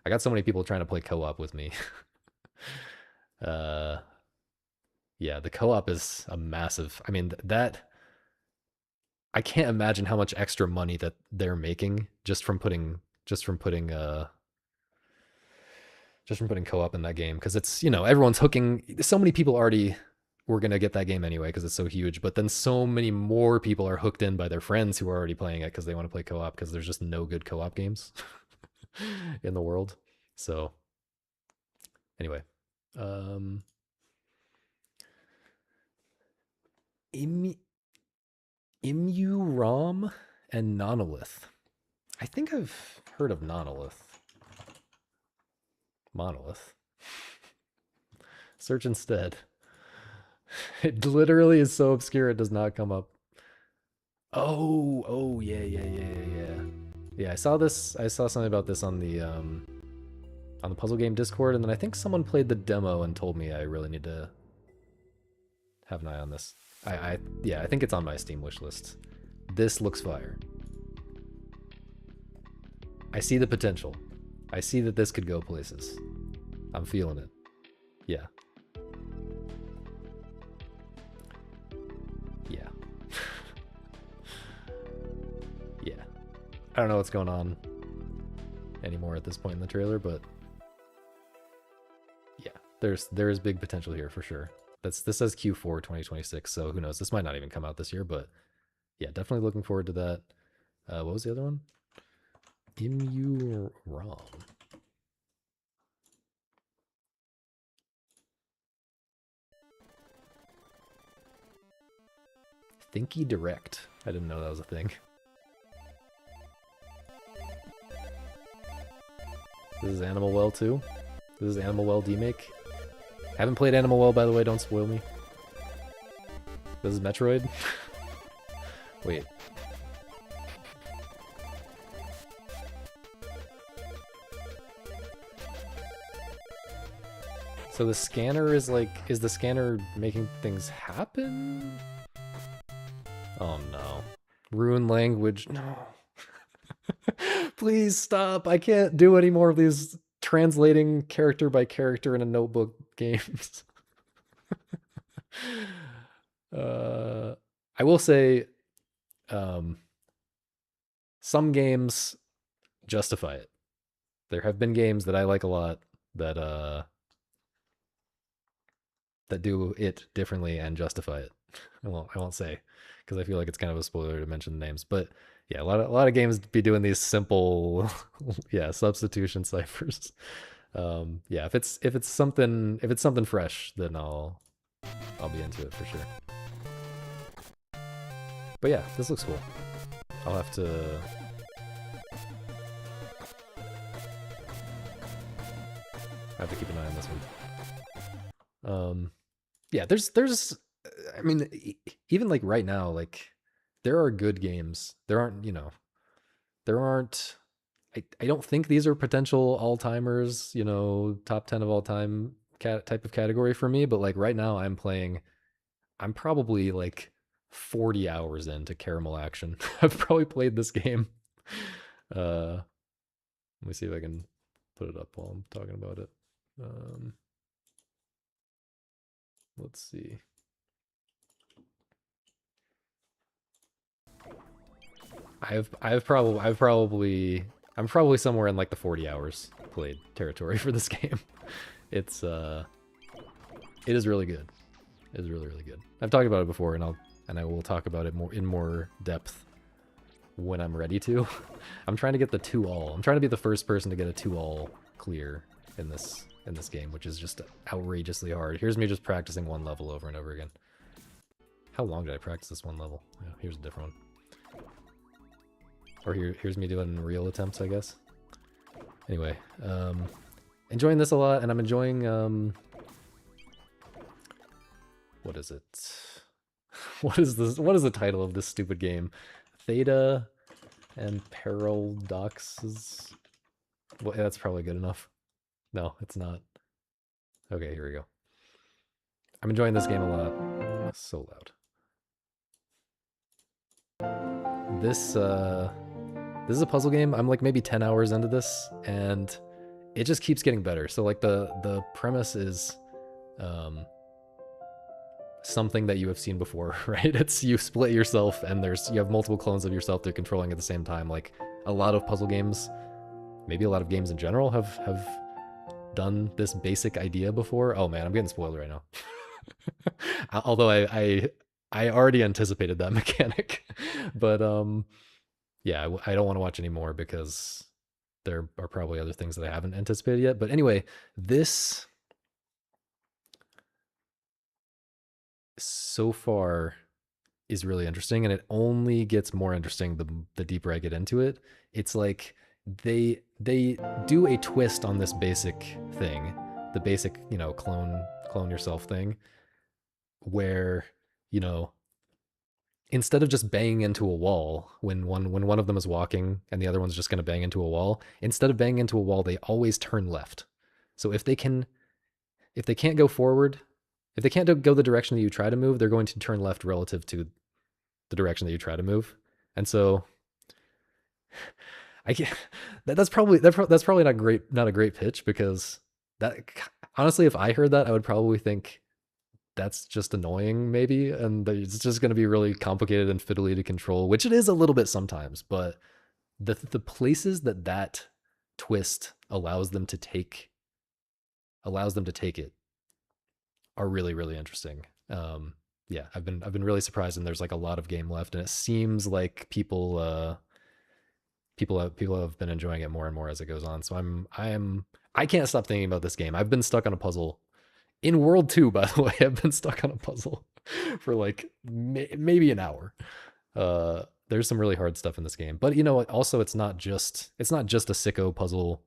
I got so many people trying to play co-op with me. uh, yeah, the co-op is a massive. I mean, that I can't imagine how much extra money that they're making just from putting co-op in that game because it's everyone's hooking. So many people already were gonna get that game anyway because it's so huge, but then so many more people are hooked in by their friends who are already playing it because they want to play co-op because there's just no good co-op games in the world. So anyway, um, Imu and Nonolith. I think I've heard of Nonolith. Monolith. Search instead. It literally is so obscure it does not come up. Oh, yeah. Yeah, I saw this. I saw something about this on the puzzle game Discord, and then I think someone played the demo and told me I really need to have an eye on this. Yeah, I think it's on my Steam wish list. This looks fire. I see the potential. I see that this could go places. I'm feeling it. Yeah. Yeah. Yeah. I don't know what's going on anymore at this point in the trailer, but yeah, there is big potential here for sure. This says Q4 2026, so who knows? This might not even come out this year, but yeah, definitely looking forward to that. What was the other one? Imu Rom. Thinky Direct. I didn't know that was a thing. This is Animal Well too. This is Animal Well demake. Haven't played Animal Well, by the way. Don't spoil me. This is Metroid. Wait. So the scanner is the scanner making things happen? Oh no. Rune language. No. Please stop. I can't do any more of these translating character by character in a notebook games. I will say some games justify it. There have been games that I like a lot that that do it differently and justify it. I won't say because I feel like it's kind of a spoiler to mention the names, but yeah, a lot of games be doing these simple yeah, substitution ciphers. Yeah, if it's something fresh, then I'll be into it for sure. But yeah, this looks cool. I'll have to keep an eye on this one. Yeah, there's I mean, even like right now, like there are good games. There aren't I don't think these are potential all-timers, top 10 of all time type of category for me, but like right now I'm probably like 40 hours into Caramel Action. I've probably played this game. Let me see if I can put it up while I'm talking about it. Let's see. I'm probably somewhere in like the 40 hours played territory for this game. It is really good. It is really, really good. I've talked about it before, and I will talk about it in more depth when I'm ready to. I'm trying to get the 2-all. I'm trying to be the first person to get a 2-all clear in this game, which is just outrageously hard. Here's me just practicing one level over and over again. How long did I practice this one level? Yeah, here's a different one. Or here's me doing real attempts, I guess. Anyway, enjoying this a lot, and I'm enjoying, what is it? What is this? What is the title of this stupid game? Theta and Paradoxes. Well, that's probably good enough. No, it's not. Okay, here we go. I'm enjoying this game a lot. Oh, so loud. This is a puzzle game. I'm like maybe 10 hours into this, and it just keeps getting better. So like the premise is um, something that you have seen before, right? It's you split yourself, and you have multiple clones of yourself they're controlling at the same time. Like a lot of puzzle games, maybe a lot of games in general have done this basic idea before. Oh man, I'm getting spoiled right now. Although I already anticipated that mechanic, but yeah, I don't want to watch any more because there are probably other things that I haven't anticipated yet. But anyway, this so far is really interesting, and it only gets more interesting the deeper I get into it. It's like they do a twist on this basic thing, the basic, clone yourself thing, where, you know, instead of just banging into a wall when one of them is walking and the other one's just going to bang into a wall, instead of banging into a wall, they always turn left. So if they can't go forward, if they can't go the direction that you try to move, they're going to turn left relative to the direction that you try to move. And so I can't, that's probably not a great pitch, because that, honestly, if I heard that, I would probably think that's just annoying maybe, and it's just going to be really complicated and fiddly to control, which it is a little bit sometimes. But the places that twist allows them to take it are really, really interesting. Yeah, I've been really surprised, and there's like a lot of game left, and it seems like people have been enjoying it more and more as it goes on. So I can't stop thinking about this game. I've been stuck on a puzzle in World 2, by the way. I've been stuck on a puzzle for like maybe an hour. There's some really hard stuff in this game, but also it's not just a sicko puzzle.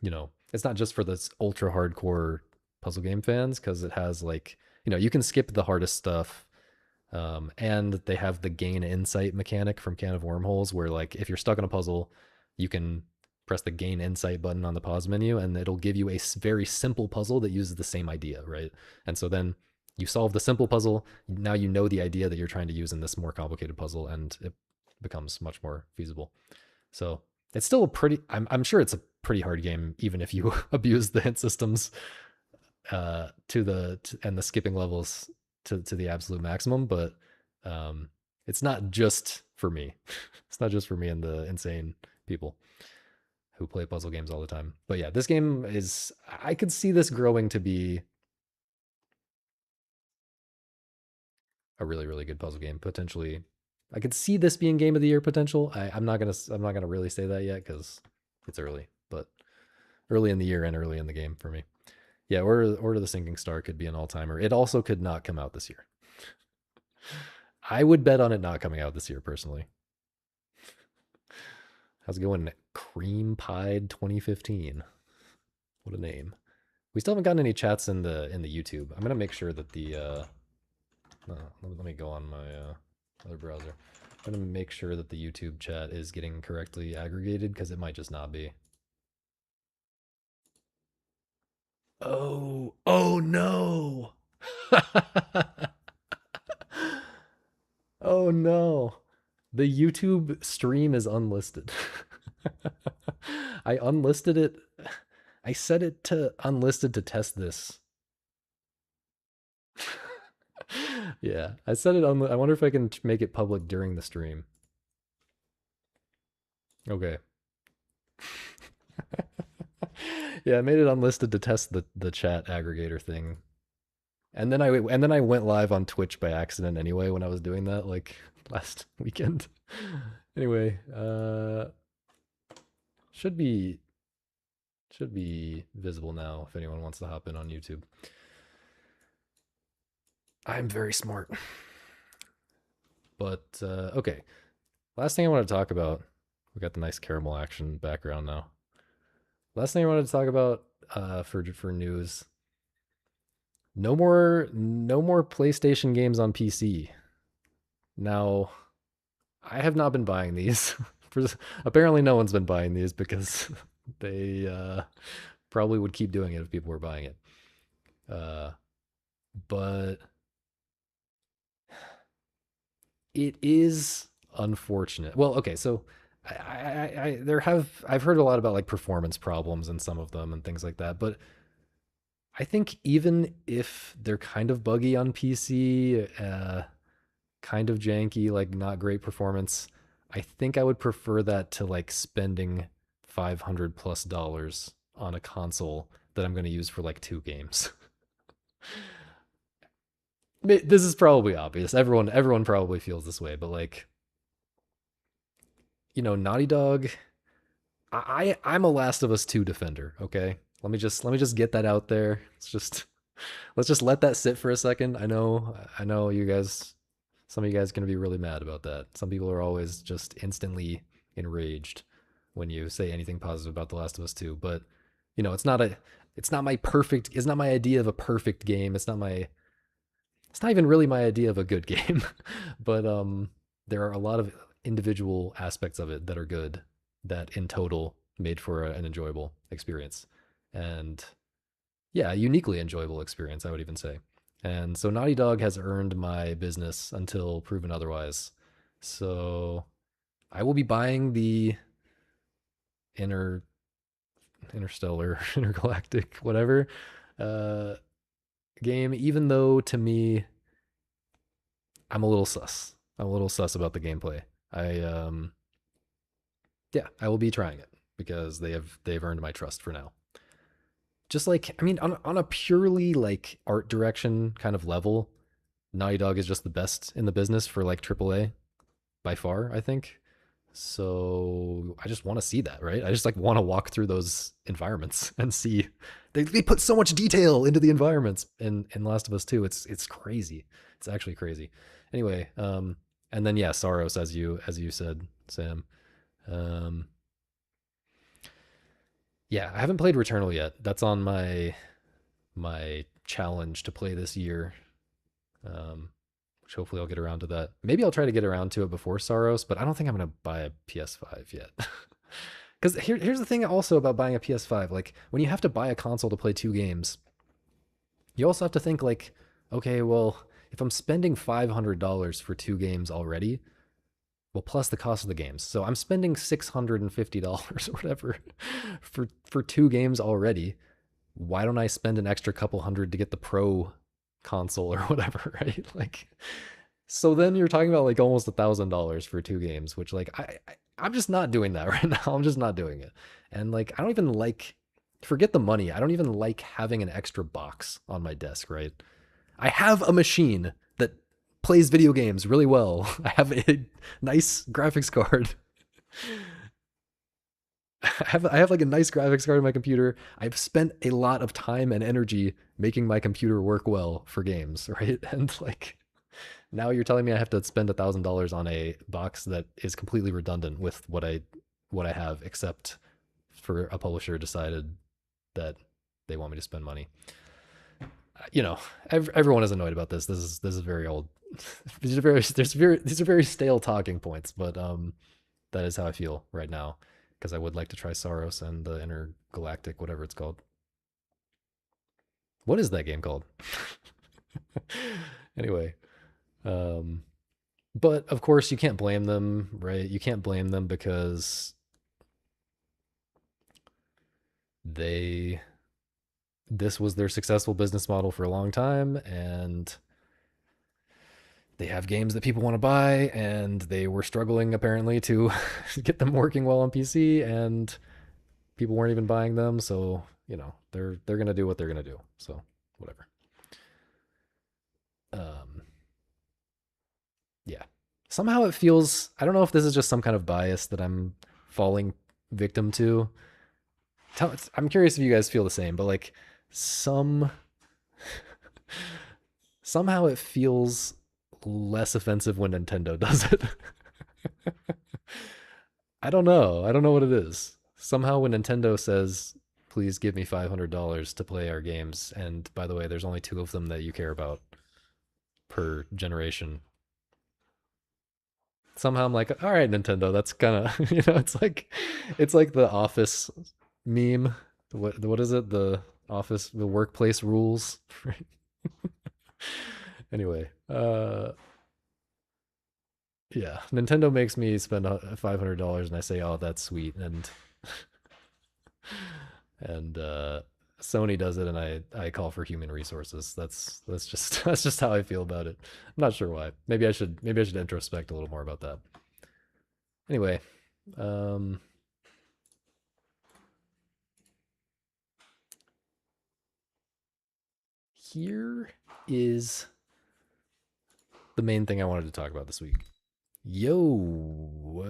It's not just for this ultra hardcore puzzle game fans, because it has like, you can skip the hardest stuff. And they have the gain insight mechanic from Can of Wormholes, where like if you're stuck on a puzzle, you can press the gain insight button on the pause menu, and it'll give you a very simple puzzle that uses the same idea, right? And so then you solve the simple puzzle. Now you know the idea that you're trying to use in this more complicated puzzle, and it becomes much more feasible. So it's still I'm sure it's a pretty hard game, even if you abuse the hint systems and the skipping levels to the absolute maximum. But it's not just for me. It's not just for me and the insane people who play puzzle games all the time. But yeah, this game I could see this growing to be a really, really good puzzle game. Potentially, I could see this being game of the year potential. I'm not gonna really say that yet, because it's early, but early in the year and early in the game for me. Yeah, Order the Sinking Star could be an all-timer. It also could not come out this year. I would bet on it not coming out this year, personally. How's it going? Cream Pied 2015. What a name. We still haven't gotten any chats in the YouTube. I'm gonna make sure that let me go on my other browser. I'm gonna make sure that the YouTube chat is getting correctly aggregated, because it might just not be. Oh no. Oh no. The YouTube stream is unlisted. I unlisted it. I set it to unlisted to test this. Yeah, I set it on. I wonder if I can make it public during the stream. Okay. Yeah, I made it unlisted to test the chat aggregator thing. And then I went live on Twitch by accident anyway when I was doing that, like last weekend. Anyway, should be visible now if anyone wants to hop in on YouTube. I'm very smart. But okay. Last thing I want to talk about. We got the nice caramel action background now. Last thing I wanted to talk about for news. No more PlayStation games on PC. Now, I have not been buying these. Apparently no one's been buying these, because they probably would keep doing it if people were buying it. but it is unfortunate. Well, okay, so I've heard a lot about like performance problems in some of them and things like that, but I think even if they're kind of buggy on PC, kind of janky, like not great performance, I think I would prefer that to like spending $500 plus on a console that I'm going to use for like two games. This is probably obvious. Everyone probably feels this way, but like, Naughty Dog, I'm a Last of Us 2 defender, okay? Let me just get that out there. Let's just let that sit for a second. I know you guys, some of you guys are going to be really mad about that. Some people are always just instantly enraged when you say anything positive about The Last of Us 2, but it's not my idea of a perfect game. It's not even really my idea of a good game. But there are a lot of individual aspects of it that are good that in total made for an enjoyable experience. And yeah, a uniquely enjoyable experience, I would even say. And so Naughty Dog has earned my business until proven otherwise. So I will be buying the inter interstellar, intergalactic, whatever uh, game, even though to me, I'm a little sus. I'm a little sus about the gameplay. I Yeah, I will be trying it because they've earned my trust for now. Just like, I mean, on a purely like art direction kind of level, Naughty Dog is just the best in the business for like AAA by far, I think. So I just want to see that, right? I just like want to walk through those environments and see they put so much detail into the environments in Last of Us 2. It's crazy. It's actually crazy. Anyway, and then yeah, Soros as you said, Sam. Um yeah, I haven't played Returnal yet. That's on my challenge to play this year. Um, which hopefully I'll get around to that. Maybe I'll try to get around to it before Saros, but I don't think I'm gonna buy a PS5 yet. Because here's the thing also about buying a PS5. Like when you have to buy a console to play two games, you also have to think like, okay, well, if I'm spending $500 for two games already, well, plus the cost of the games, so I'm spending $650 or whatever for two games already. Why don't I spend an extra couple hundred to get the pro console or whatever, right? Like, so then you're talking about like almost $1,000 for two games, which like I'm just not doing that right now. I'm just not doing it. And like I don't even like forget the money. I don't even like having an extra box on my desk, right? I have a machine that plays video games really well. I have a nice graphics card. I have like a nice graphics card in my computer. I've spent a lot of time and energy making my computer work well for games, right? And like now you're telling me I have to spend $1,000 on a box that is completely redundant with what I have, except for a publisher decided that they want me to spend money. You know, everyone is annoyed about this. This is very old. These are very stale talking points, but that is how I feel right now because I would like to try Saros and the intergalactic whatever it's called. What is that game called? Anyway, um, but of course you can't blame them, right? You can't blame them because they this was their successful business model for a long time and they have games that people want to buy and they were struggling apparently to get them working well on PC and people weren't even buying them, so they're going to do what they're going to do. So, whatever. Um yeah. Somehow it feels, I don't know if this is just some kind of bias that I'm falling victim to. I'm curious if you guys feel the same, but like some somehow it feels less offensive when Nintendo does it. I don't know. I don't know what it is. Somehow when Nintendo says, "Please give me $500 to play our games," and by the way, there's only two of them that you care about per generation. Somehow I'm like, all right, Nintendo, that's kind of it's like the Office meme. What is it? The Office, the workplace rules. Anyway, yeah, Nintendo makes me spend $500, and I say, "Oh, that's sweet," and Sony does it, and I call for human resources. That's just that's just how I feel about it. I'm not sure why. Maybe I should introspect a little more about that. Anyway, um, here is the main thing I wanted to talk about this week. Yo,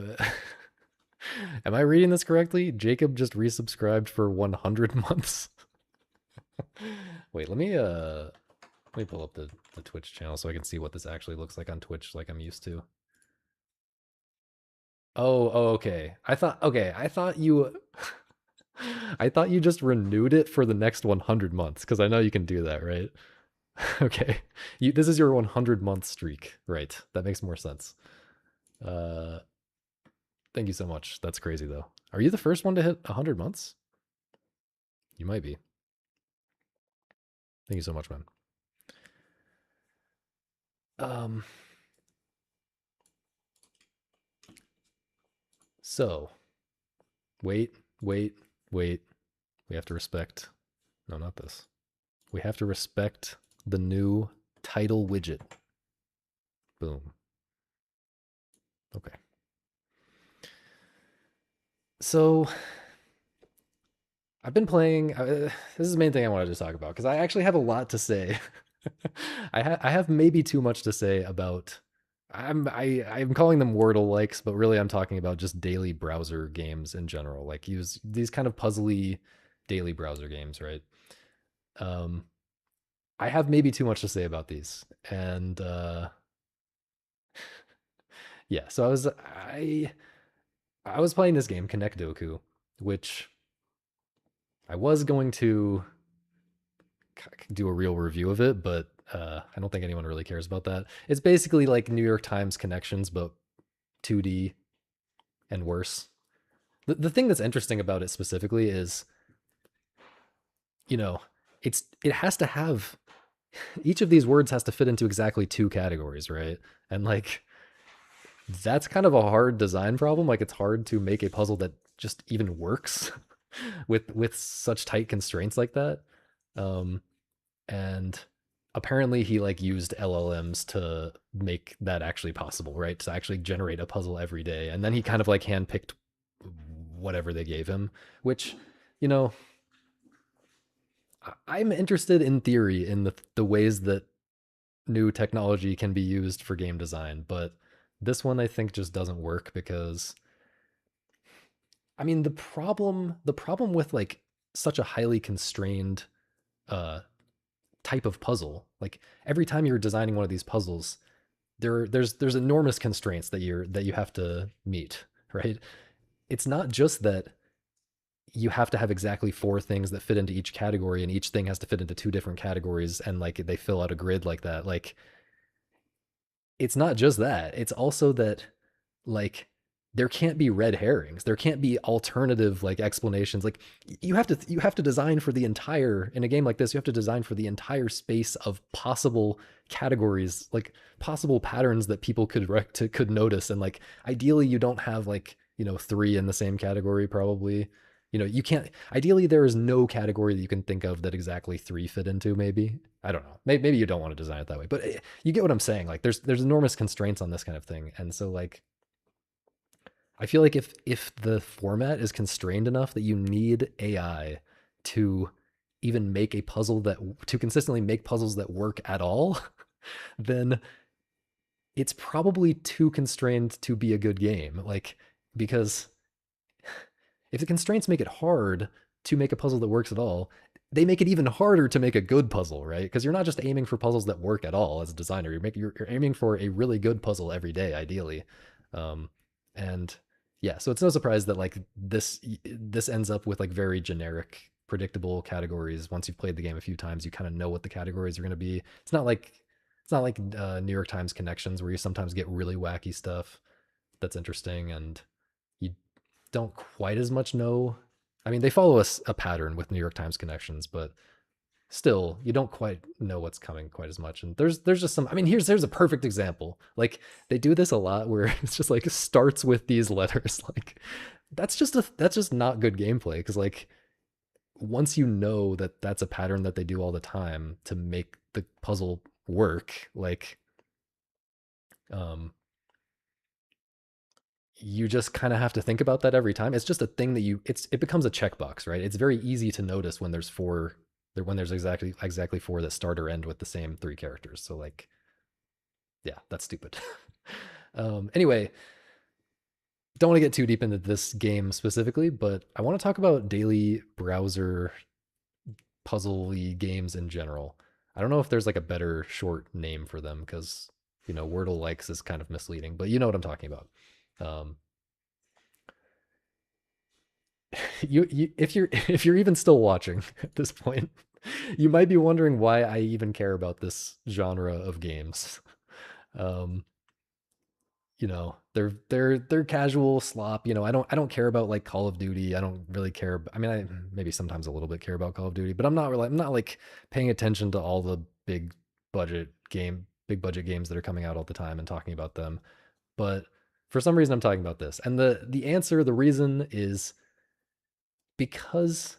am I reading this correctly? Jacob just resubscribed for 100 months. Wait, let me pull up the Twitch channel so I can see what this actually looks like on Twitch, like I'm used to. Oh, okay. I thought you I thought you just renewed it for the next 100 months because I know you can do that, right? Okay. This is your 100-month streak, right? That makes more sense. Uh, thank you so much. That's crazy though. Are you the first one to hit 100 months? You might be. Thank you so much, man. Um, so wait, wait, wait. We have to respect. No, not this. We have to respect the new title widget. Boom. Okay. So I've been playing. This is the main thing I wanted to talk about because I actually have a lot to say. I have maybe too much to say about. I'm calling them Wordle-likes, but really I'm talking about just daily browser games in general. Like use these kind of puzzly daily browser games, right? Um, I have maybe too much to say about these, and yeah. So I was playing this game, Connect Doku, which I was going to do a real review of it, but I don't think anyone really cares about that. It's basically like New York Times connections, but 2D and worse. The thing that's interesting about it specifically is, you know, it has to have each of these words has to fit into exactly two categories, right? And like that's kind of a hard design problem. Like it's hard to make a puzzle that just even works with such tight constraints like that. Um, and apparently he like used LLMs to make that actually possible, right? To actually generate a puzzle every day, and then he kind of like handpicked whatever they gave him, which you know I'm interested in theory in the ways that new technology can be used for game design, but this one I think just doesn't work because I mean the problem with like such a highly constrained uh type of puzzle, like every time you're designing one of these puzzles, there's enormous constraints that you have to meet, right? It's not just that you have to have exactly four things that fit into each category and each thing has to fit into two different categories and like they fill out a grid like that. Like it's not just that. It's also that like there can't be red herrings. There can't be alternative like explanations. Like you have to design for the entire in a game like this, you have to design for the entire space of possible categories, like possible patterns that people could notice. And like ideally you don't have like, three in the same category probably. You can't ideally there is no category that you can think of that exactly three fit into, maybe. I don't know. Maybe you don't want to design it that way, but you get what I'm saying. Like there's enormous constraints on this kind of thing. And so like I feel like if the format is constrained enough that you need AI to even make a puzzle that to consistently make puzzles that work at all, then it's probably too constrained to be a good game. Like because if the constraints make it hard to make a puzzle that works at all, they make it even harder to make a good puzzle, right? Because you're not just aiming for puzzles that work at all as a designer. You're aiming for a really good puzzle every day, ideally. Um, and yeah, so it's no surprise that like this ends up with like very generic, predictable categories. Once you've played the game a few times, you kind of know what the categories are going to be. It's not like New York Times connections where you sometimes get really wacky stuff that's interesting and you don't quite as much know. I mean, they follow a pattern with New York Times connections, but still you don't quite know what's coming quite as much. And there's just some, I mean, here's a perfect example. Like they do this a lot where it's just like starts with these letters. Like that's just not good gameplay, because like once you know that that's a pattern that they do all the time to make the puzzle work, like um you just kind of have to think about that every time. It's just a thing that it becomes a checkbox, right? It's very easy to notice when there's four, when there's exactly four that start or end with the same three characters. So like, yeah, that's stupid. Anyway, don't want to get too deep into this game specifically, but I want to talk about daily browser puzzle-y games in general. I don't know if there's like a better short name for them, because Wordle-likes is kind of misleading, but you know what I'm talking about. Um, if you're if you're even still watching at this point, you might be wondering why I even care about this genre of games. Um, they're casual slop. I don't care about like Call of Duty. I don't really care. I mean, I maybe sometimes a little bit care about Call of Duty, but I'm not like paying attention to all the big budget games that are coming out all the time and talking about them. But for some reason I'm talking about this. And the reason is because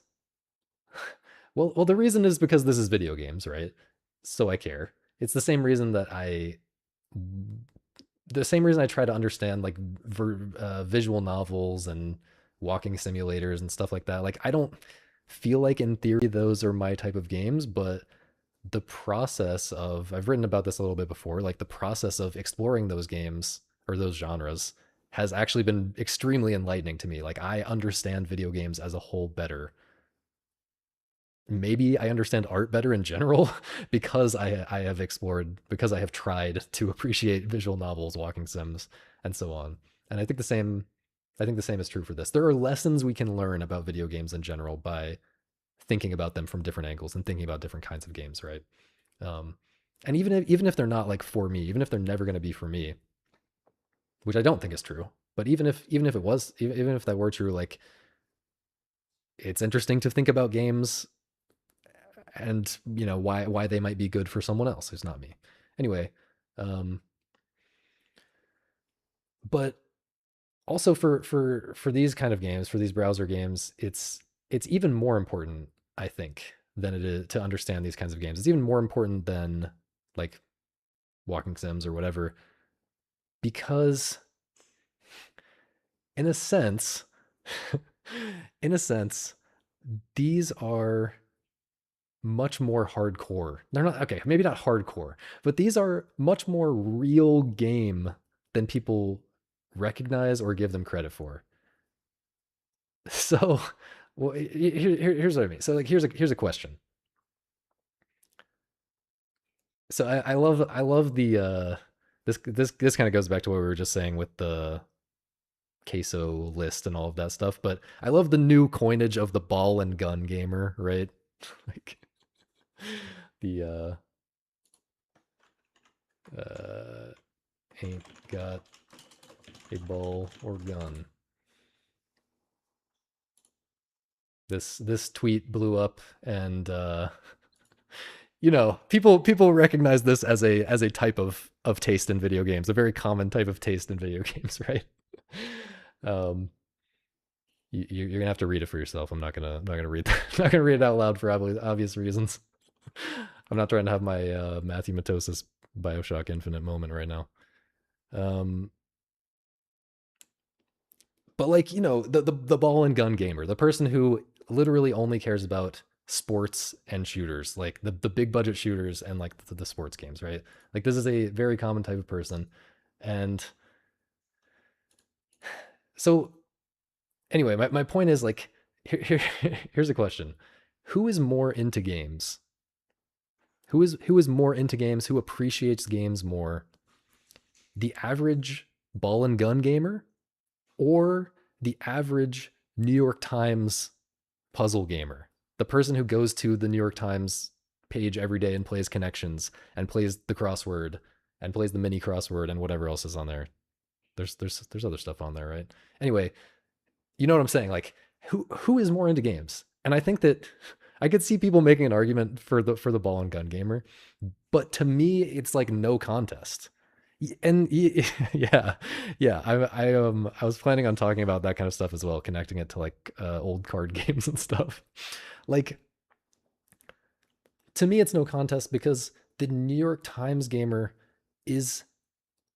well, the reason is because this is video games, right? So I care. It's the same reason I try to understand like visual novels and walking simulators and stuff like that. Like I don't feel like in theory those are my type of games, but the process of, I've written about this a little bit before, like the process of exploring those games or those genres has actually been extremely enlightening to me. Like I understand video games as a whole better. Maybe I understand art better in general because I have explored, because I have tried to appreciate visual novels, walking sims, and so on. And I think the same is true for this. There are lessons we can learn about video games in general by thinking about them from different angles and thinking about different kinds of games, right? Um, and even if they're not like for me, even if they're never going to be for me, which I don't think is true, but even if it was, even if that were true, like it's interesting to think about games and why they might be good for someone else who's not me. Anyway, um, but also for these kind of games, for these browser games, it's even more important, I think, than it is to understand these kinds of games. It's even more important than like walking sims or whatever, because in a sense, in a sense, these are much more hardcore. They're not, okay, maybe not hardcore, but these are much more real game than people recognize or give them credit for. So, well, here's what I mean. So, like, here's a question. So, I love the this kind of goes back to what we were just saying with the queso list and all of that stuff. But I love the new coinage of the ball and gun gamer, right? Like the ain't got a ball or gun. This tweet blew up, and people recognize this as a type of taste in video games, a very common type of taste in video games, right? um you're gonna have to read it for yourself. I'm not gonna read that. I'm not gonna read it out loud for obvious reasons. I'm not trying to have my Matthew Matosis Bioshock Infinite moment right now. um but like the ball and gun gamer, the person who literally only cares about sports and shooters, like the big budget shooters and like the sports games, right? Like this is a very common type of person. And so anyway, my point is like, here's a question. Who is more into games? Who is more into games? Who appreciates games more? The average ball and gun gamer, or the average New York Times puzzle gamer? The person who goes to the New York Times page every day and plays connections and plays the crossword and plays the mini crossword and whatever else is on there. There's other stuff on there, right? Anyway, you know what I'm saying? Like who is more into games? And I could see people making an argument for the ball and gun gamer, but to me, it's like no contest. And yeah, yeah, I was planning on talking about that kind of stuff as well, connecting it to like old card games and stuff. Like to me, it's no contest because the New York Times gamer is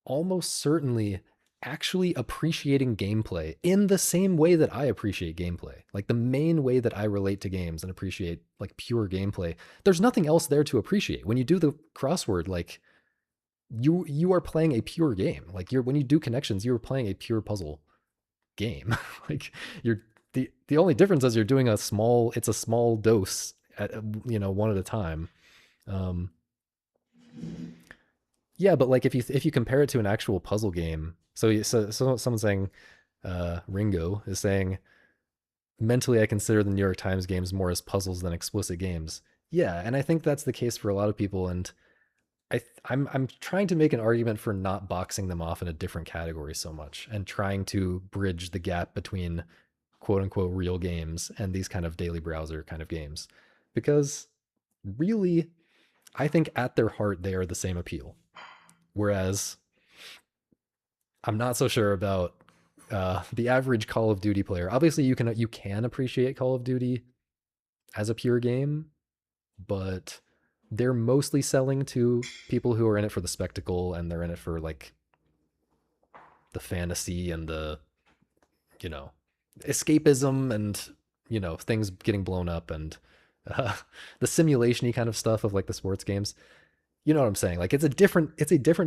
almost certainly actually appreciating gameplay in the same way that I appreciate gameplay. Like the main way that I relate to games and appreciate like pure gameplay. There's nothing else there to appreciate. When you do the crossword, like you are playing a pure game. Like you're when you do connections, you're playing a pure puzzle game. Like you're the only difference is you're doing a small dose at one at a time. Um Yeah, but like if you compare it to an actual puzzle game, so someone's saying, Ringo is saying, mentally I consider the New York Times games more as puzzles than explicit games. Yeah, and I think that's the case for a lot of people, and I'm trying to make an argument for not boxing them off in a different category so much, and trying to bridge the gap between quote unquote real games and these kind of daily browser kind of games, because really, I think at their heart they are the same appeal. Whereas I'm not so sure about the average Call of Duty player. Obviously, you can appreciate Call of Duty as a pure game, but they're mostly selling to people who are in it for the spectacle, and they're in it for like the fantasy and the you know escapism and things getting blown up and uh, the simulation-y kind of stuff of like the sports games. You know what I'm saying? Like it's a different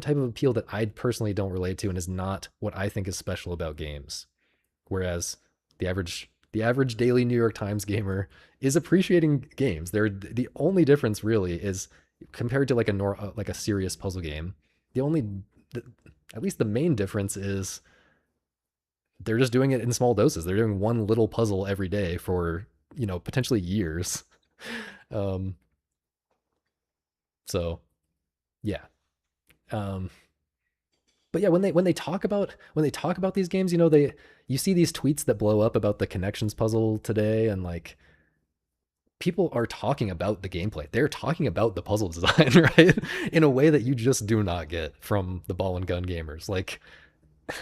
type of appeal that I personally don't relate to and is not what I think is special about games. Whereas the average daily New York Times gamer is appreciating games. The only difference really is compared to like like a serious puzzle game. The only the, at least the main difference is they're just doing it in small doses. They're doing one little puzzle every day for, potentially years. Um so yeah. Um but yeah, when they talk about these games, you see these tweets that blow up about the connections puzzle today, and like people are talking about the gameplay. They're talking about the puzzle design, right? In a way that you just do not get from the ball and gun gamers. Like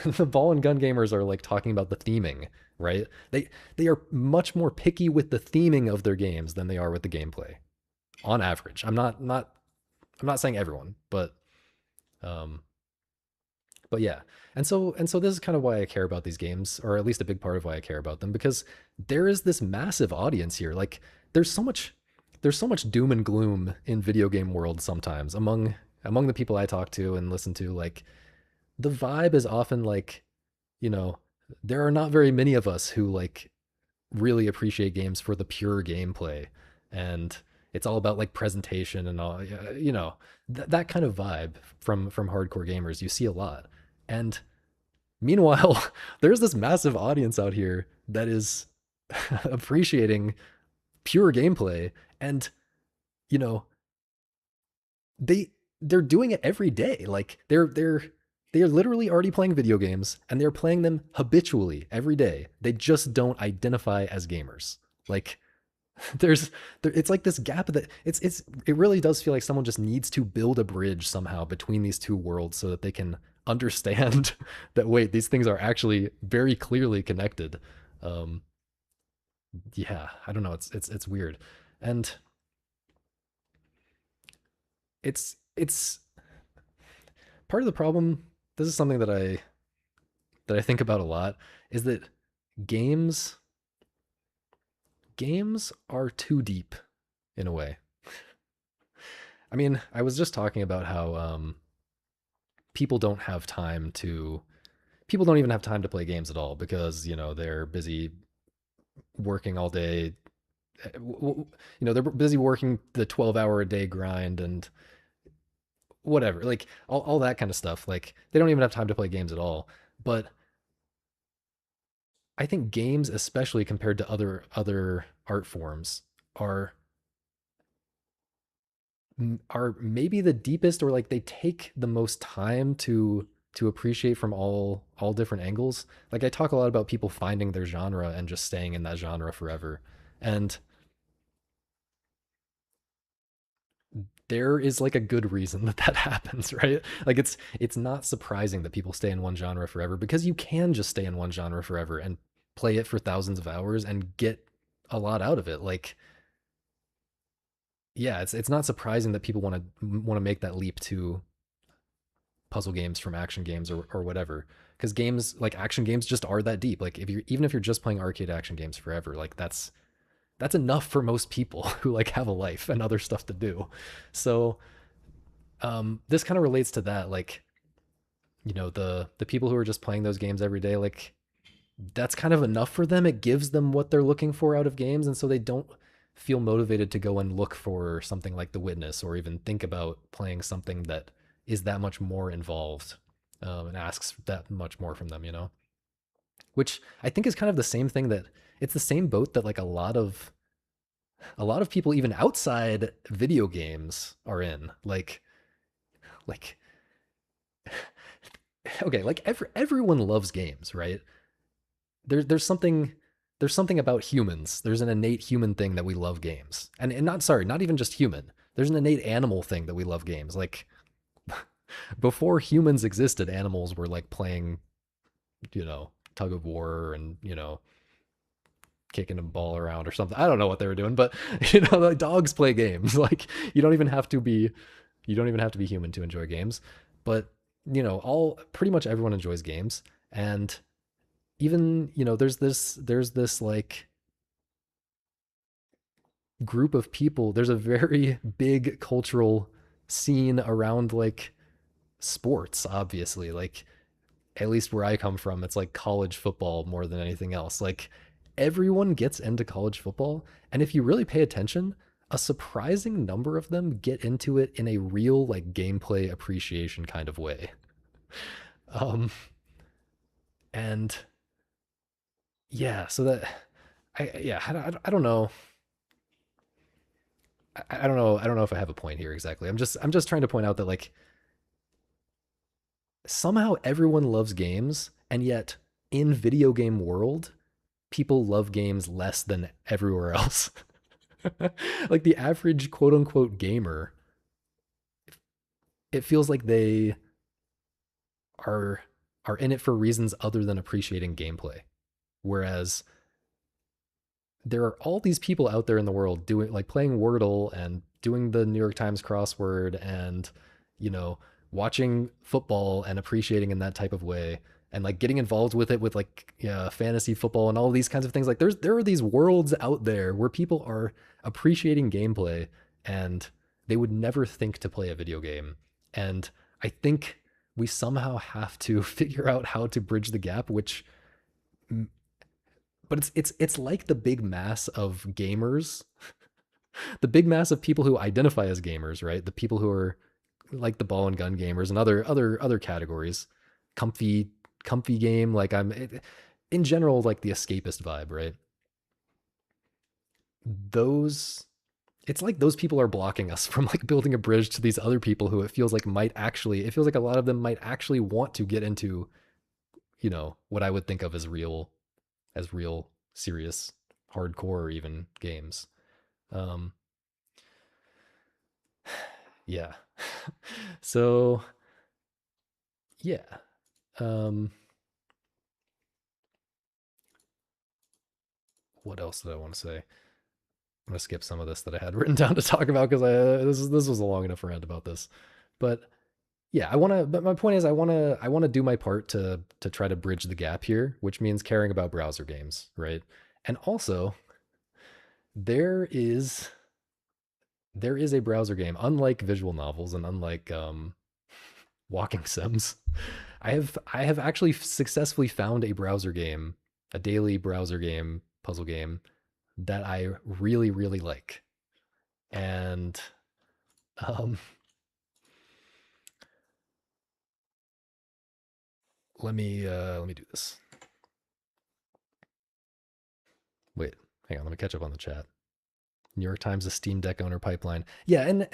the ball and gun gamers are like talking about the theming, right? They are much more picky with the theming of their games than they are with the gameplay. On average. I'm not saying everyone, um but yeah. And so this is kind of why I care about these games, or at least a big part of why I care about them, because there is this massive audience here. Like there's so much there's so much doom and gloom in video game world sometimes among the people I talk to and listen to. Like the vibe is often like, you know, there are not very many of us who like really appreciate games for the pure gameplay, and it's all about like presentation and all, that kind of vibe from hardcore gamers you see a lot. And meanwhile, there's this massive audience out here that is appreciating pure gameplay, and you know they're doing it every day. Like they're literally already playing video games, and they're playing them habitually every day. They just don't identify as gamers. Like it's like this gap that it really does feel like someone just needs to build a bridge somehow between these two worlds so that they can understand that, wait, these things are actually very clearly connected. um yeah, I don't know, it's weird. And it's part of the problem. This is something that I think about a lot, is that games games are too deep in a way. I mean, I was just talking about how people don't have time to people don't even have time to play games at all because, they're busy working all day. They're busy working the 12-hour a day grind and whatever, like all that kind of stuff. Like they don't even have time to play games at all. But I think games, especially compared to other art forms, are are maybe the deepest, or like they take the most time to appreciate from all different angles. Like I talk a lot about people finding their genre and just staying in that genre forever. And there is like a good reason that that happens, right? Like it's not surprising that people stay in one genre forever because you can just stay in one genre forever and play it for thousands of hours and get a lot out of it. Like yeah, it's not surprising that people want to make that leap to puzzle games from action games or whatever, because games like action games just are that deep. Like if you're even if you're just playing arcade action games forever, like that's enough for most people who like have a life and other stuff to do. So this kind of relates to that. Like the people who are just playing those games every day, like that's kind of enough for them. It gives them what they're looking for out of games, and so they don't feel motivated to go and look for something like The Witness or even think about playing something that is that much more involved, and asks that much more from them. Which I think is kind of the same thing that it's the same boat that like a lot of people even outside video games are in. Like okay, like everyone loves games, right? There's something about humans. There's an innate human thing that we love games. And not sorry, not even just human. There's an innate animal thing that we love games. Like before humans existed, animals were like playing, tug of war and, kicking a ball around or something. I don't know what they were doing, but like dogs play games. Like you don't even have to be human to enjoy games. But, all pretty much everyone enjoys games. And even, there's this like group of people. There's a very big cultural scene around like sports, obviously. Like at least where I come from, it's like college football more than anything else. Like everyone gets into college football, and if you really pay attention, a surprising number of them get into it in a real like gameplay appreciation kind of way. Um and yeah, so that I don't know. I don't know. I don't know if I have a point here exactly. I'm just trying to point out that like somehow everyone loves games, and yet in video game world, people love games less than everywhere else. Like the average quote unquote gamer, it feels like they are are in it for reasons other than appreciating gameplay. Whereas there are all these people out there in the world doing like playing Wordle and doing the New York Times crossword and you know watching football and appreciating in that type of way and like getting involved with it with like yeah, fantasy football and all these kinds of things. Like there are these worlds out there where people are appreciating gameplay and they would never think to play a video game. And I think we somehow have to figure out how to bridge the gap, which but it's like the big mass of gamers, the big mass of people who identify as gamers, right? The people who are like the ball and gun gamers and other categories, comfy comfy game. Like in general like the escapist vibe, right? Those it's like those people are blocking us from like building a bridge to these other people who it feels like a lot of them might actually want to get into what I would think of as real serious hardcore even games. Um, yeah. So yeah. Um, what else did I want to say? I'm gonna skip some of this that I had written down to talk about because this was a long enough rant about this. But yeah, I want to. But my point is, I want to do my part to try to bridge the gap here, which means caring about browser games, right? And also, there is there is a browser game, unlike visual novels and unlike walking sims. I have actually successfully found a browser game, a daily browser game, puzzle game that I really really like, and um, let me do this. Wait, hang on, let me catch up on the chat. New York Times, a Steam Deck owner pipeline. Yeah, and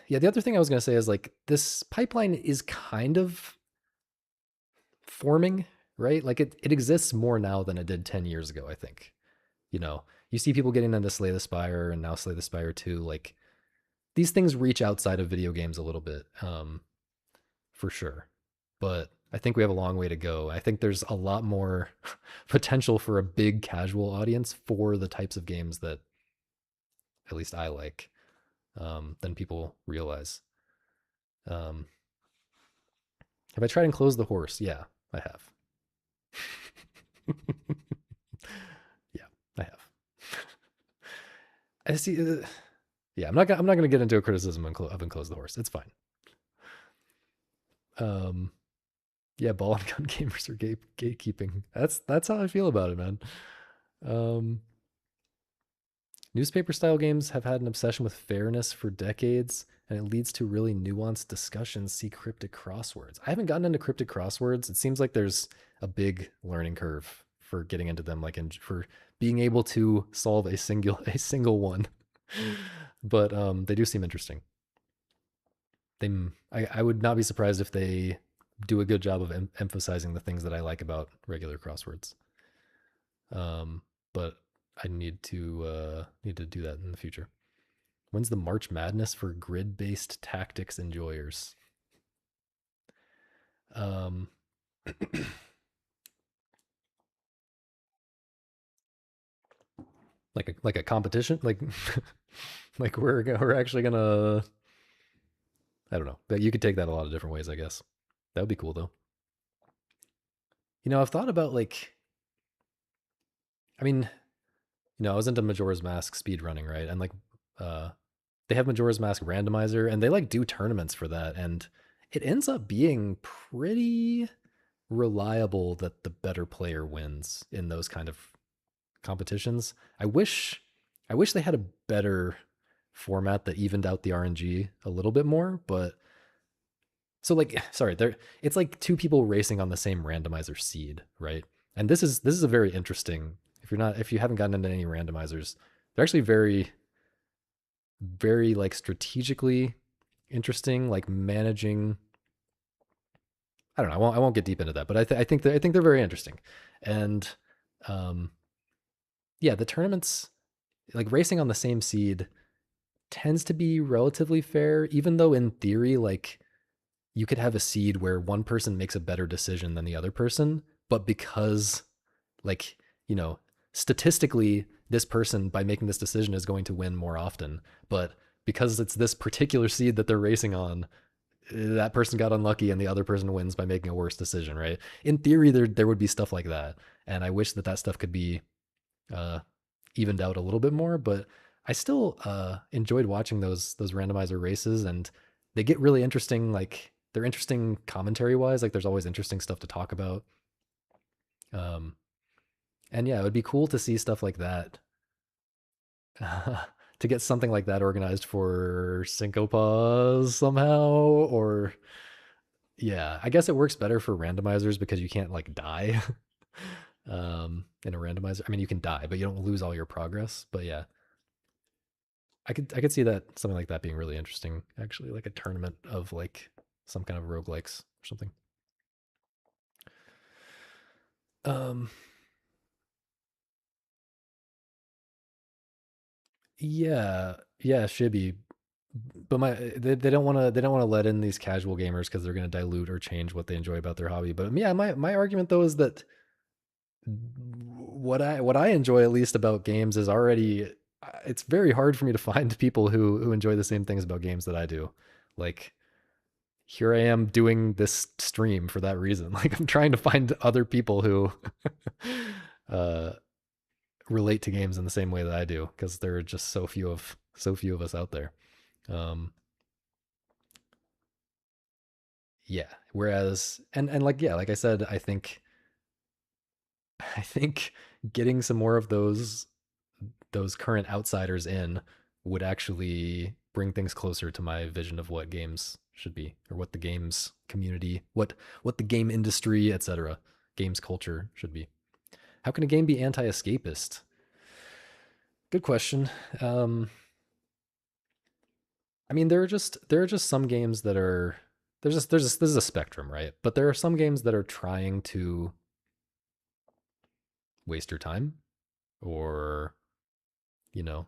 yeah, the other thing I was gonna say is like this pipeline is kind of forming, right? Like it exists more now than it did 10 years ago, I think. You know, you see people getting into Slay the Spire and now Slay the Spire 2. Like these things reach outside of video games a little bit, for sure. But I think we have a long way to go. I think there's a lot more potential for a big casual audience for the types of games that at least I like, than people realize. Um, have I tried and closed the horse? Yeah, I have. Yeah, I have. I see. Yeah, I'm not gonna get into a criticism of Enclose the Horse. It's fine. Um, yeah, ball and gun gamers are gatekeeping. That's how I feel about it, man. Um, Newspaper style games have had an obsession with fairness for decades, and it leads to really nuanced discussions. See cryptic crosswords. I haven't gotten into cryptic crosswords. It seems like there's a big learning curve for getting into them, like for being able to solve a single one. But they do seem interesting. They, I would not be surprised if they do a good job of emphasizing the things that I like about regular crosswords. But I need to do that in the future. When's the March Madness for grid-based tactics enjoyers? Um, like a competition, like we're actually gonna. I don't know, but you could take that a lot of different ways, I guess. That would be cool though. I've thought about like, I mean, I was into Majora's Mask speed running, right? And like, uh, they have Majora's Mask randomizer, and they like do tournaments for that, and it ends up being pretty reliable that the better player wins in those kind of competitions. I wish they had a better format that evened out the RNG a little bit more, but so like sorry, there it's like two people racing on the same randomizer seed, right? And this is a very interesting, if you haven't gotten into any randomizers, they're actually very very like strategically interesting, like managing. I don't know. I won't get deep into that, but I think they're very interesting, and um, yeah, the tournaments, like racing on the same seed, tends to be relatively fair, even though in theory, like you could have a seed where one person makes a better decision than the other person, but because like you know statistically this person by making this decision is going to win more often, but because it's this particular seed that they're racing on, that person got unlucky and the other person wins by making a worse decision, right? In theory, there would be stuff like that, and I wish that that stuff could be uh, evened out a little bit more. But I still enjoyed watching those randomizer races, and they get really interesting. Like they're interesting commentary wise. Like there's always interesting stuff to talk about. Um, and yeah, it would be cool to see stuff like that. To get something like that organized for Syncopas somehow, or yeah, I guess it works better for randomizers because you can't like die in a randomizer. I mean, you can die, but you don't lose all your progress. But yeah, I could see that something like that being really interesting. Actually, like a tournament of like some kind of roguelikes or something. Um, yeah, yeah, Shibby. But they don't want to let in these casual gamers because they're going to dilute or change what they enjoy about their hobby. But yeah, my argument though is that what I enjoy at least about games is already, it's very hard for me to find people who enjoy the same things about games that I do. Like here I am doing this stream for that reason. Like I'm trying to find other people who uh relate to games in the same way that I do because there are just so few of us out there. Um yeah, whereas and like yeah, like I said, I think getting some more of those current outsiders in would actually bring things closer to my vision of what games should be, or what the games community, what the game industry, etc., games culture should be. How can a game be anti-escapist? Good question. um I mean, there are just some games that are, there's a spectrum, right? But there are some games that are trying to waste your time, or you know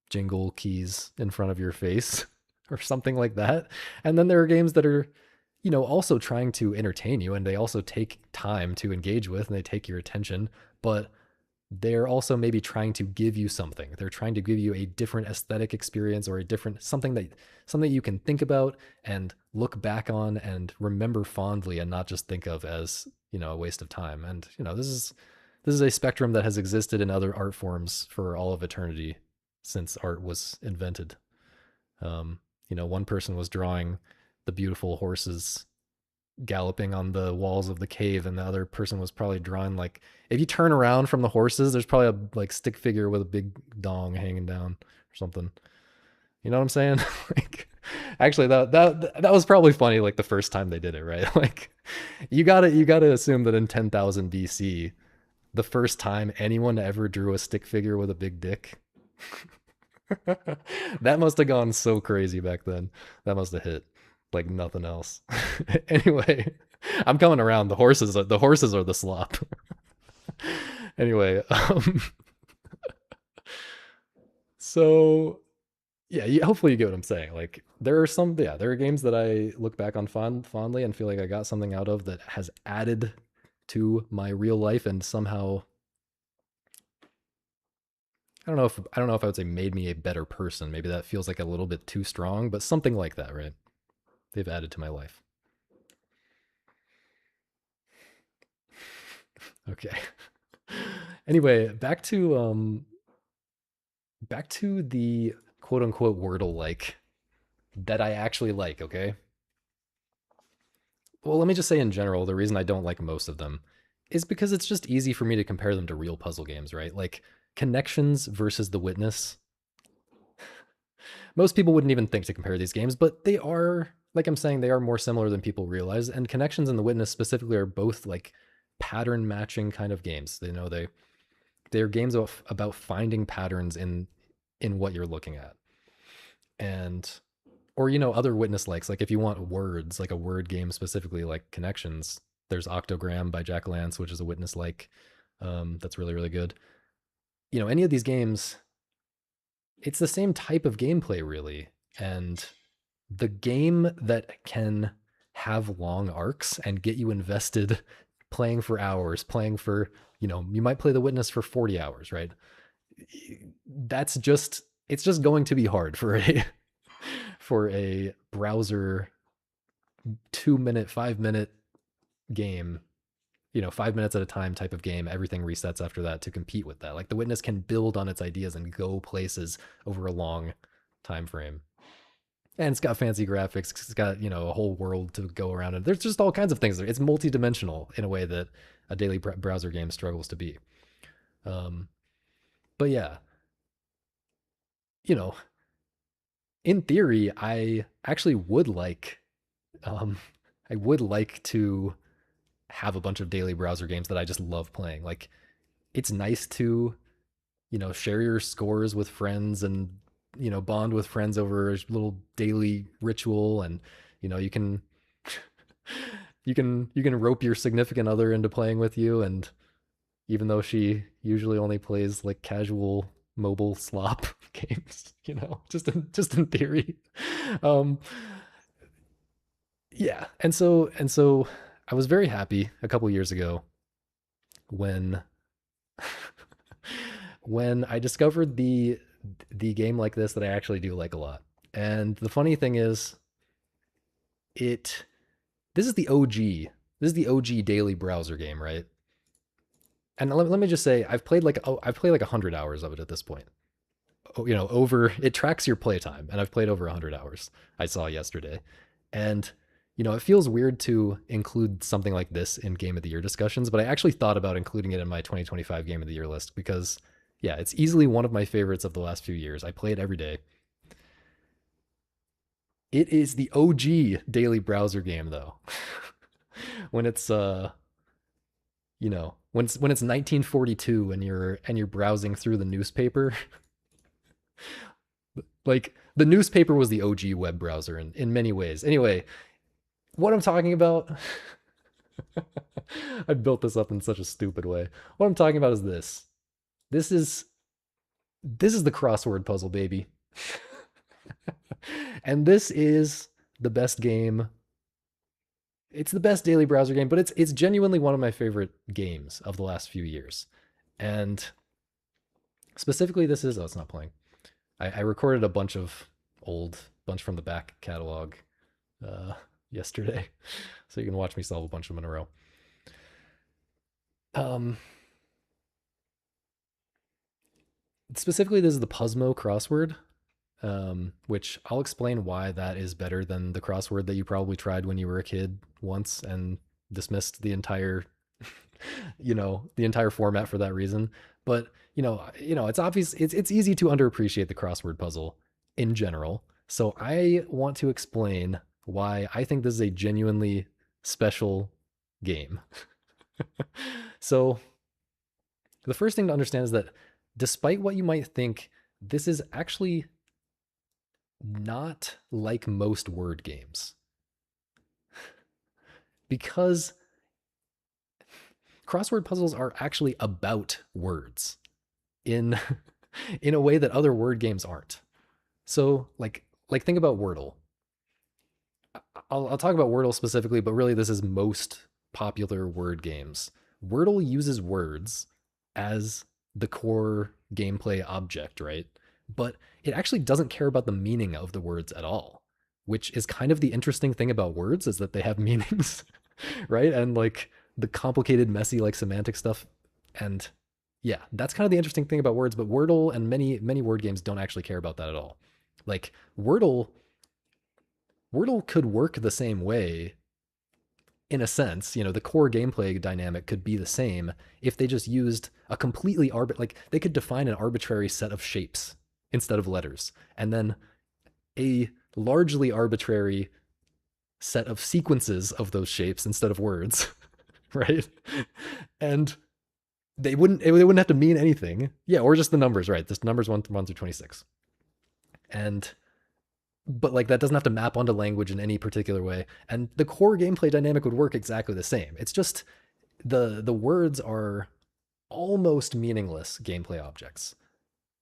jingle keys in front of your face. or something like that. And then there are games that are, also trying to entertain you and they also take time to engage with and they take your attention, but they're also maybe trying to give you something. They're trying to give you a different aesthetic experience or a different something that you can think about and look back on and remember fondly and not just think of as, a waste of time. And, this is a spectrum that has existed in other art forms for all of eternity since art was invented. One person was drawing the beautiful horses galloping on the walls of the cave, and the other person was probably drawing like if you turn around from the horses, there's probably a like stick figure with a big dong hanging down or something. You know what I'm saying? Like, actually, that was probably funny. Like the first time they did it, right? Like, you gotta assume that in 10,000 BC, the first time anyone ever drew a stick figure with a big dick, that must have gone so crazy back then. That must have hit like nothing else. Anyway, I'm coming around. The horses are the slop. Anyway, so yeah, hopefully you get what I'm saying. Like there are games that I look back on fondly and feel like I got something out of that has added to my real life and somehow I don't know if I would say made me a better person. Maybe that feels like a little bit too strong, but something like that, right? They've added to my life. Okay. Anyway, back to the quote unquote Wordle like that I actually like, okay? Well, let me just say in general, the reason I don't like most of them is because it's just easy for me to compare them to real puzzle games, right? Like Connections versus The Witness. Most people wouldn't even think to compare these games, but they are, like I'm saying, they are more similar than people realize. And Connections and The Witness specifically are both like pattern matching kind of games. They're games about finding patterns in what you're looking at. And or other witness likes, like if you want words, like a word game specifically like Connections, there's Octogram by Jack Lance, which is a witness like that's really really good. Any of these games, it's the same type of gameplay really. And the game that can have long arcs and get you invested playing for hours, playing for, you might play The Witness for 40 hours, right? It's just going to be hard for a browser 2 minute, 5 minute game, 5 minutes at a time type of game. Everything resets after that to compete with that. Like The Witness can build on its ideas and go places over a long time frame. And it's got fancy graphics. It's got, a whole world to go around. And there's just all kinds of things there. It's multi-dimensional in a way that a daily browser game struggles to be. But yeah, you know, in theory, I actually um, I would like to have a bunch of daily browser games that I just love playing. Like, it's nice to, share your scores with friends and, bond with friends over a little daily ritual. And, you can, you can rope your significant other into playing with you. And even though she usually only plays like casual mobile slop games, just in theory. Um, yeah, and so I was very happy a couple years ago when when I discovered the game like this that I actually do like a lot. And the funny thing is, it this is the OG. This is the OG daily browser game, right? And let me just say, I've played like 100 hours of it at this point. Over it tracks your playtime, and I've played over 100 hours. I saw yesterday, and it feels weird to include something like this in Game of the Year discussions, but I actually thought about including it in my 2025 Game of the Year list because, yeah, it's easily one of my favorites of the last few years. I play it every day. It is the OG daily browser game, though. when it's when it's 1942 and you're browsing through the newspaper. Like the newspaper was the OG web browser in many ways. Anyway, what I'm talking about, I built this up in such a stupid way. What I'm talking about is this. This is the crossword puzzle, baby. And this is the best game. It's the best daily browser game, but it's genuinely one of my favorite games of the last few years. And specifically, this is, oh, it's not playing. I recorded a bunch from the back catalog uh, yesterday, so you can watch me solve a bunch of them in a row. Um, Specifically, this is the Puzzmo crossword, which I'll explain why that is better than the crossword that you probably tried when you were a kid once and dismissed the entire, the entire format for that reason. But it's obvious. It's easy to underappreciate the crossword puzzle in general. So I want to explain why I think this is a genuinely special game. So the first thing to understand is that despite what you might think, this is actually not like most word games because crossword puzzles are actually about words in in a way that other word games aren't. So like think about Wordle. I'll talk about Wordle specifically, but really this is most popular word games. Wordle uses words as the core gameplay object, right? But it actually doesn't care about the meaning of the words at all, which is kind of the interesting thing about words is that they have meanings, right? And like the complicated, messy, like semantic stuff. And yeah, that's kind of the interesting thing about words. But Wordle and many word games don't actually care about that at all. Like Wordle could work the same way in a sense. The core gameplay dynamic could be the same if they just used a completely like they could define an arbitrary set of shapes instead of letters, and then a largely arbitrary set of sequences of those shapes instead of words, right? And they wouldn't have to mean anything. Yeah, or just the numbers, right? Just numbers 1 through 26. And but like that doesn't have to map onto language in any particular way. And the core gameplay dynamic would work exactly the same. It's just the words are almost meaningless gameplay objects.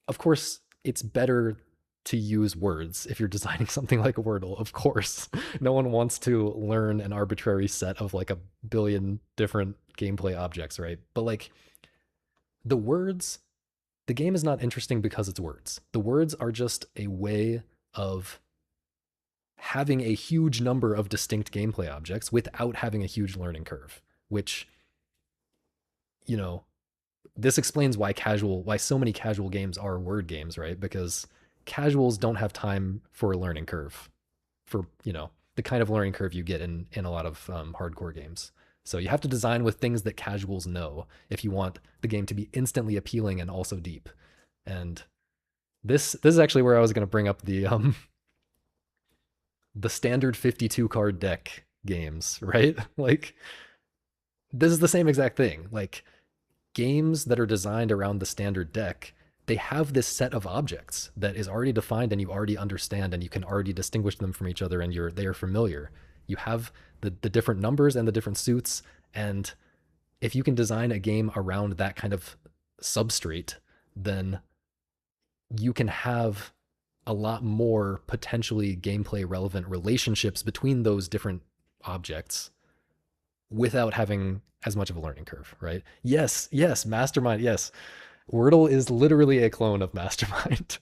Of course, it's better to use words if you're designing something like Wordle, of course. No one wants to learn an arbitrary set of like a billion different gameplay objects, right? But like the words, the game is not interesting because it's words. The words are just a way of having a huge number of distinct gameplay objects without having a huge learning curve, which, you know, this explains why so many casual games are word games, right? Because casuals don't have time for a learning curve for, the kind of learning curve you get in a lot of hardcore games. So you have to design with things that casuals know if you want the game to be instantly appealing and also deep. And this is actually where I was going to bring up the standard 52 card deck games, right? Like this is the same exact thing. Like games that are designed around the standard deck, they have this set of objects that is already defined and you already understand and you can already distinguish them from each other and they are familiar. You have the different numbers and the different suits, and if you can design a game around that kind of substrate, then you can have a lot more potentially gameplay relevant relationships between those different objects without having as much of a learning curve, right? Yes, Mastermind, yes. Wordle is literally a clone of Mastermind.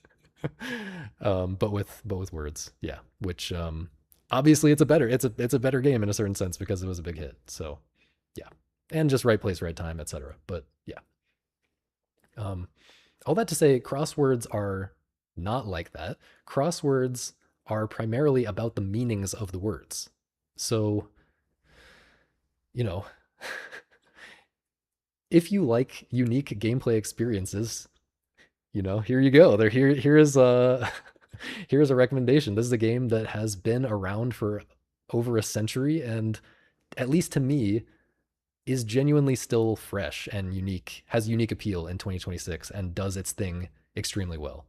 but with words, yeah. Which obviously it's a better game in a certain sense because it was a big hit. So yeah. And just right place, right time, etc. But yeah. All that to say, crosswords are not like that. Crosswords are primarily about the meanings of the words. So, you know, if you like unique gameplay experiences, here you go. Here is a here's a recommendation. This is a game that has been around for over a century and at least to me is genuinely still fresh and unique, has unique appeal in 2026 and does its thing extremely well.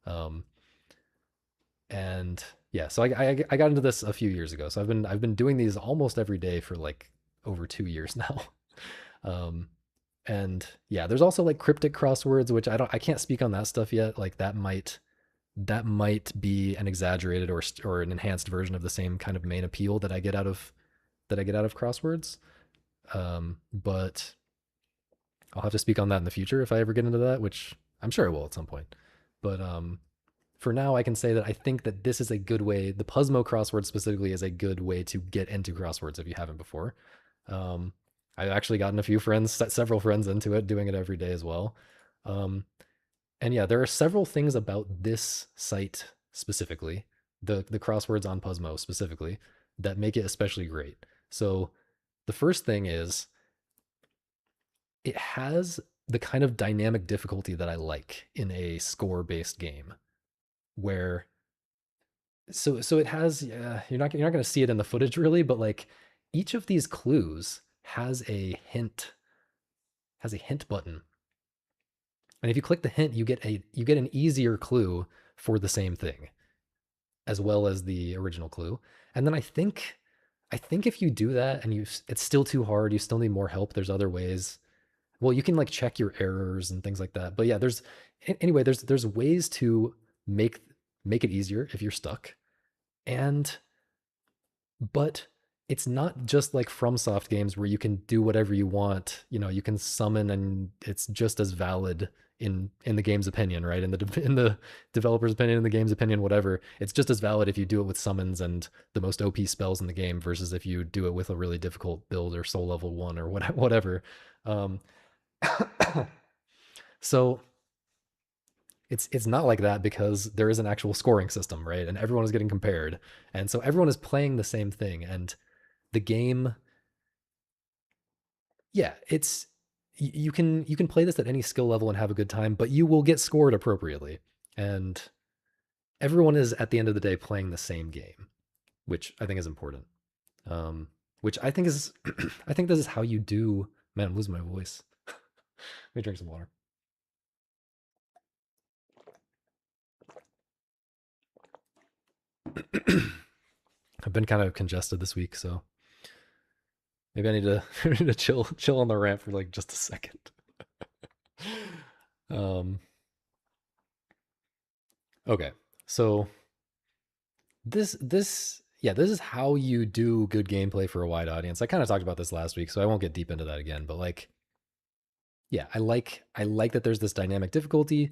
Um, and yeah, so I got into this a few years ago. So I've been doing these almost every day for like over 2 years now. Um, and yeah, there's also like cryptic crosswords, which I can't speak on that stuff yet. Like that might be an exaggerated or an enhanced version of the same kind of main appeal that I get out of crosswords. But I'll have to speak on that in the future if I ever get into that, which I'm sure I will at some point. But for now, I can say that I think that this is a good way. The Puzzmo crossword specifically is a good way to get into crosswords if you haven't before. Um, I've actually gotten a few friends, several friends into it, doing it every day as well. Um, and yeah, there are several things about this site specifically, the crosswords on Puzzmo specifically, that make it especially great. So the first thing is it has the kind of dynamic difficulty that I like in a score-based game, where so it has you're not going to see it in the footage really, but like each of these clues has a hint button, and if you click the hint, you get an easier clue for the same thing as well as the original clue. And then I think if you do that and it's still too hard, you still need more help. There's other ways. Well, you can like check your errors and things like that. But yeah, anyway, there's ways to make make it easier if you're stuck. And but it's not just like FromSoft games where you can do whatever you want. You know, you can summon and it's just as valid in the game's opinion, right? In the developer's opinion, in the game's opinion, whatever. It's just as valid if you do it with summons and the most OP spells in the game versus if you do it with a really difficult build or soul level 1 or whatever. Um, so it's not like that because there is an actual scoring system, right? And everyone is getting compared. And so everyone is playing the same thing. And the game, yeah, it's you can play this at any skill level and have a good time, but you will get scored appropriately. And everyone is at the end of the day playing the same game, which I think is important. Um, which I think is I think this is how you do. Man, I'm losing my voice. Let me drink some water. I've been kind of congested this week, so maybe I need to, I need to chill on the rant for like just a second. um, okay, so this is how you do good gameplay for a wide audience. I kind of talked about this last week, so I won't get deep into that again. But like, yeah, I like that there's this dynamic difficulty,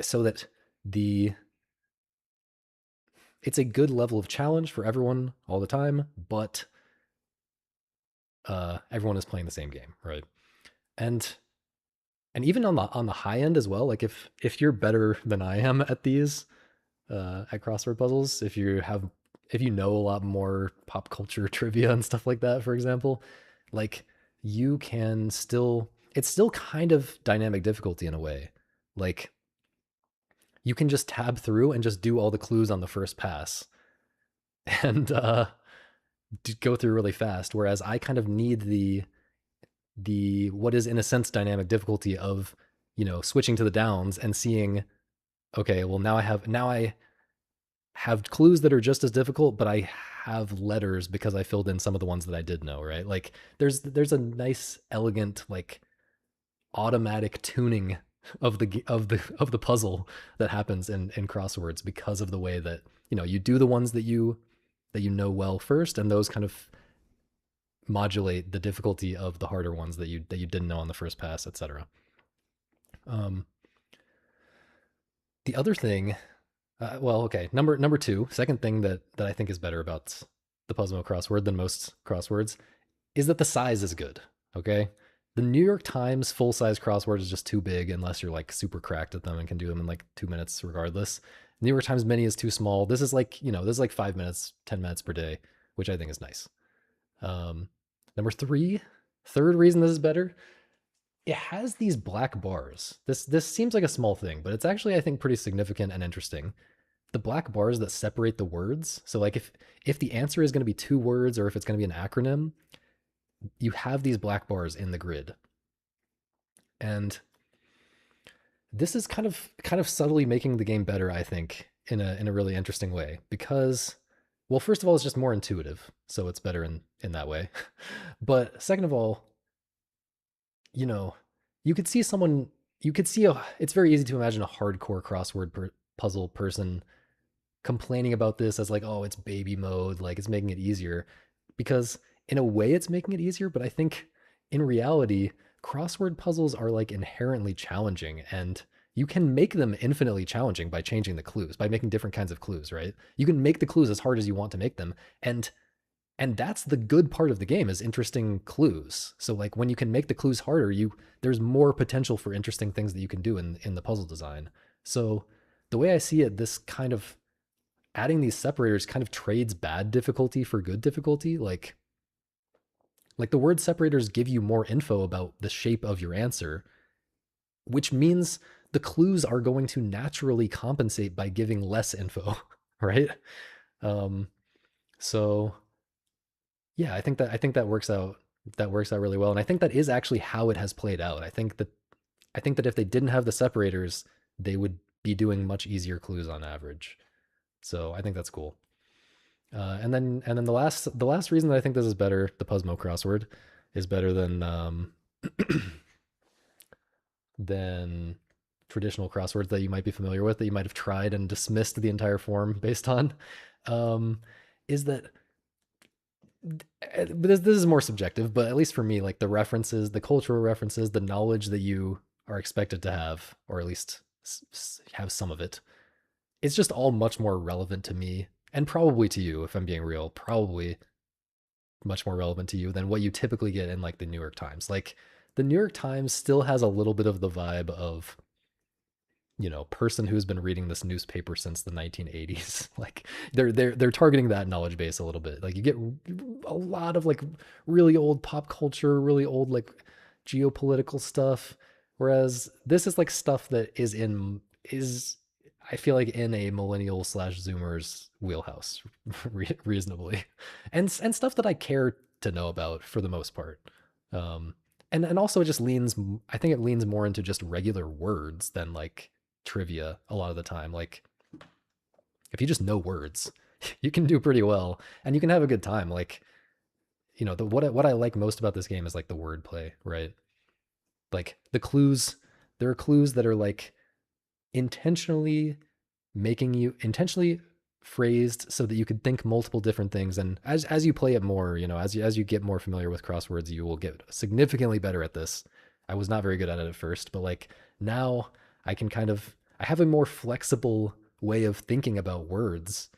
so that the it's a good level of challenge for everyone all the time, but everyone is playing the same game, right? And even on the high end as well, like if you're better than I am at these at crossword puzzles, if you know a lot more pop culture trivia and stuff like that, for example, like you can still it's still kind of dynamic difficulty in a way. Like you can just tab through and just do all the clues on the first pass and go through really fast, whereas I kind of need the what is in a sense dynamic difficulty of switching to the downs and seeing, okay, well now I have clues that are just as difficult, but I have letters because I filled in some of the ones that I did know, right? Like there's a nice elegant like automatic tuning of the puzzle that happens in crosswords because of the way that you do the ones that you know well first, and those kind of modulate the difficulty of the harder ones that you didn't know on the first pass, etc. Um, the other thing, well, okay, number two, second thing that I think is better about the Puzzle crossword than most crosswords is that the size is good. Okay, the New York Times full size crossword is just too big unless you're like super cracked at them and can do them in like 2 minutes regardless. New York Times Mini is too small. This is like 5 minutes, 10 minutes per day, which I think is nice. Um, number three, third reason this is better, it has these black bars. This seems like a small thing, but it's actually I think pretty significant and interesting. The black bars that separate the words. So like if the answer is going to be 2 words or if it's going to be an acronym, you have these black bars in the grid. And this is kind of subtly making the game better, I think, in a really interesting way because, well, first of all, it's just more intuitive, so it's better in that way. But second of all, you know, you could see someone, you could see it's very easy to imagine a hardcore crossword puzzle person complaining about this as like, oh, it's baby mode, like it's making it easier. Because in a way it's making it easier, but I think in reality, crossword puzzles are like inherently challenging, and you can make them infinitely challenging by changing the clues, by making different kinds of clues, right? You can make the clues as hard as you want to make them. And that's the good part of the game, is interesting clues. So like when you can make the clues harder, you there's more potential for interesting things that you can do in the puzzle design. So the way I see it, this kind of adding these separators kind of trades bad difficulty for good difficulty. Like the word separators give you more info about the shape of your answer, which means the clues are going to naturally compensate by giving less info, right? Um, so yeah, I think that works out really well, and I think that is actually how it has played out. I think that if they didn't have the separators, they would be doing much easier clues on average. So I think that's cool. And then the last reason that I think this is better, the Puzzmo crossword, is better than traditional crosswords that you might be familiar with, that you might have tried and dismissed the entire form based on, um, is that but this is more subjective, but at least for me, like the references, the cultural references, the knowledge that you are expected to have, or at least have some of it, it's just all much more relevant to me, and probably to you, if I'm being real, probably much more relevant to you than what you typically get in like the New York Times. Like the New York Times still has a little bit of the vibe of, person who's been reading this newspaper since the 1980s. Like they're targeting that knowledge base a little bit. Like you get a lot of like really old pop culture, really old like geopolitical stuff, whereas this is like stuff that is I feel like in a millennial slash Zoomers wheelhouse, reasonably, and stuff that I care to know about for the most part. Um, and also it just leans. I think it leans more into just regular words than like trivia a lot of the time. Like if you just know words, you can do pretty well, and you can have a good time. Like what I like most about this game is like the wordplay, right? Like the clues. There are clues that are like intentionally intentionally phrased so that you could think multiple different things, and as you play it more, as you get more familiar with crosswords, you will get significantly better at this. I was not very good at it at first, but like now I have a more flexible way of thinking about words,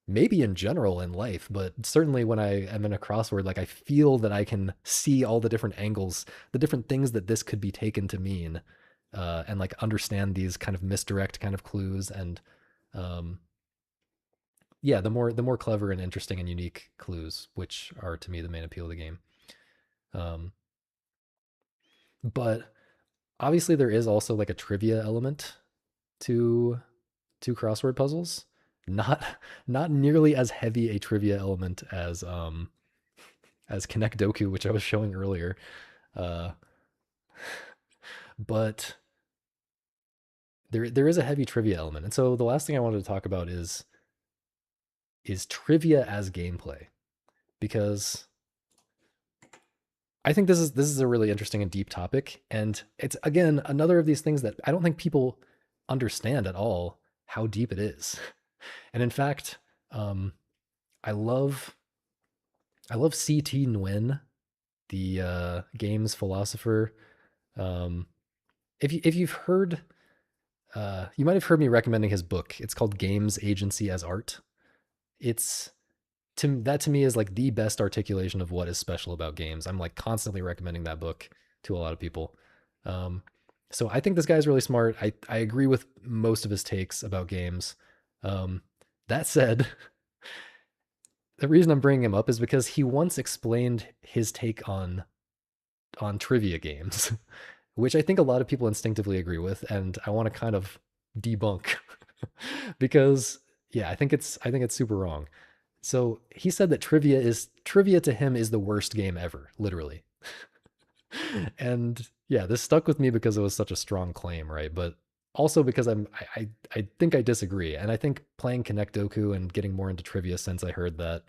maybe in general in life, but certainly when I am in a crossword, like I feel that I can see all the different angles, the different things that this could be taken to mean, and like understand these kind of misdirect kind of clues. And um, yeah, the more clever and interesting and unique clues, which are to me the main appeal of the game. Um, but obviously there is also like a trivia element to crossword puzzles. Not not nearly as heavy a trivia element as Connect Doku, which I was showing earlier. Uh, but there is a heavy trivia element. And so the last thing I wanted to talk about is trivia as gameplay, because I think this is a really interesting and deep topic, and it's again another of these things that I don't think people understand at all how deep it is. And in fact, um, I love C.T. Nguyen, the games philosopher. Um, if you've heard, you might have heard me recommending his book. It's called Games Agency as Art. It's that to me is like the best articulation of what is special about games. I'm like constantly recommending that book to a lot of people. Um, so I think this guy's really smart. I agree with most of his takes about games. Um, that said, the reason I'm bringing him up is because he once explained his take on trivia games, which I think a lot of people instinctively agree with, and I want to kind of debunk because yeah, I think it's super wrong. So he said that trivia to him is the worst game ever, literally. And yeah, this stuck with me because it was such a strong claim, right? But also because I think I disagree, and I think playing Connect Doku and getting more into trivia since I heard that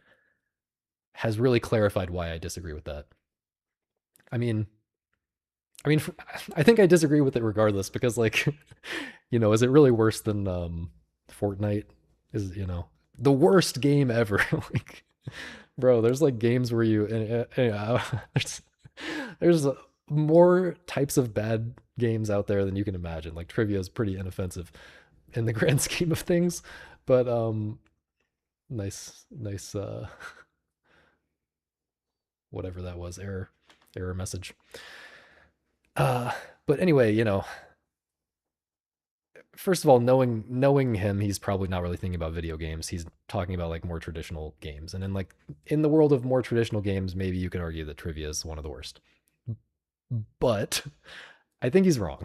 has really clarified why I disagree with that. I mean, I mean, I think I disagree with it regardless because, like, is it really worse than Fortnite is, the worst game ever. Like, bro, there's like games where you, there's, there's more types of bad games out there than you can imagine. Like trivia is pretty inoffensive in the grand scheme of things, but nice whatever that was, error message. Uh but anyway, first of all, knowing him, he's probably not really thinking about video games. He's talking about like more traditional games. And in the world of more traditional games, maybe you could argue that trivia is one of the worst. But I think he's wrong.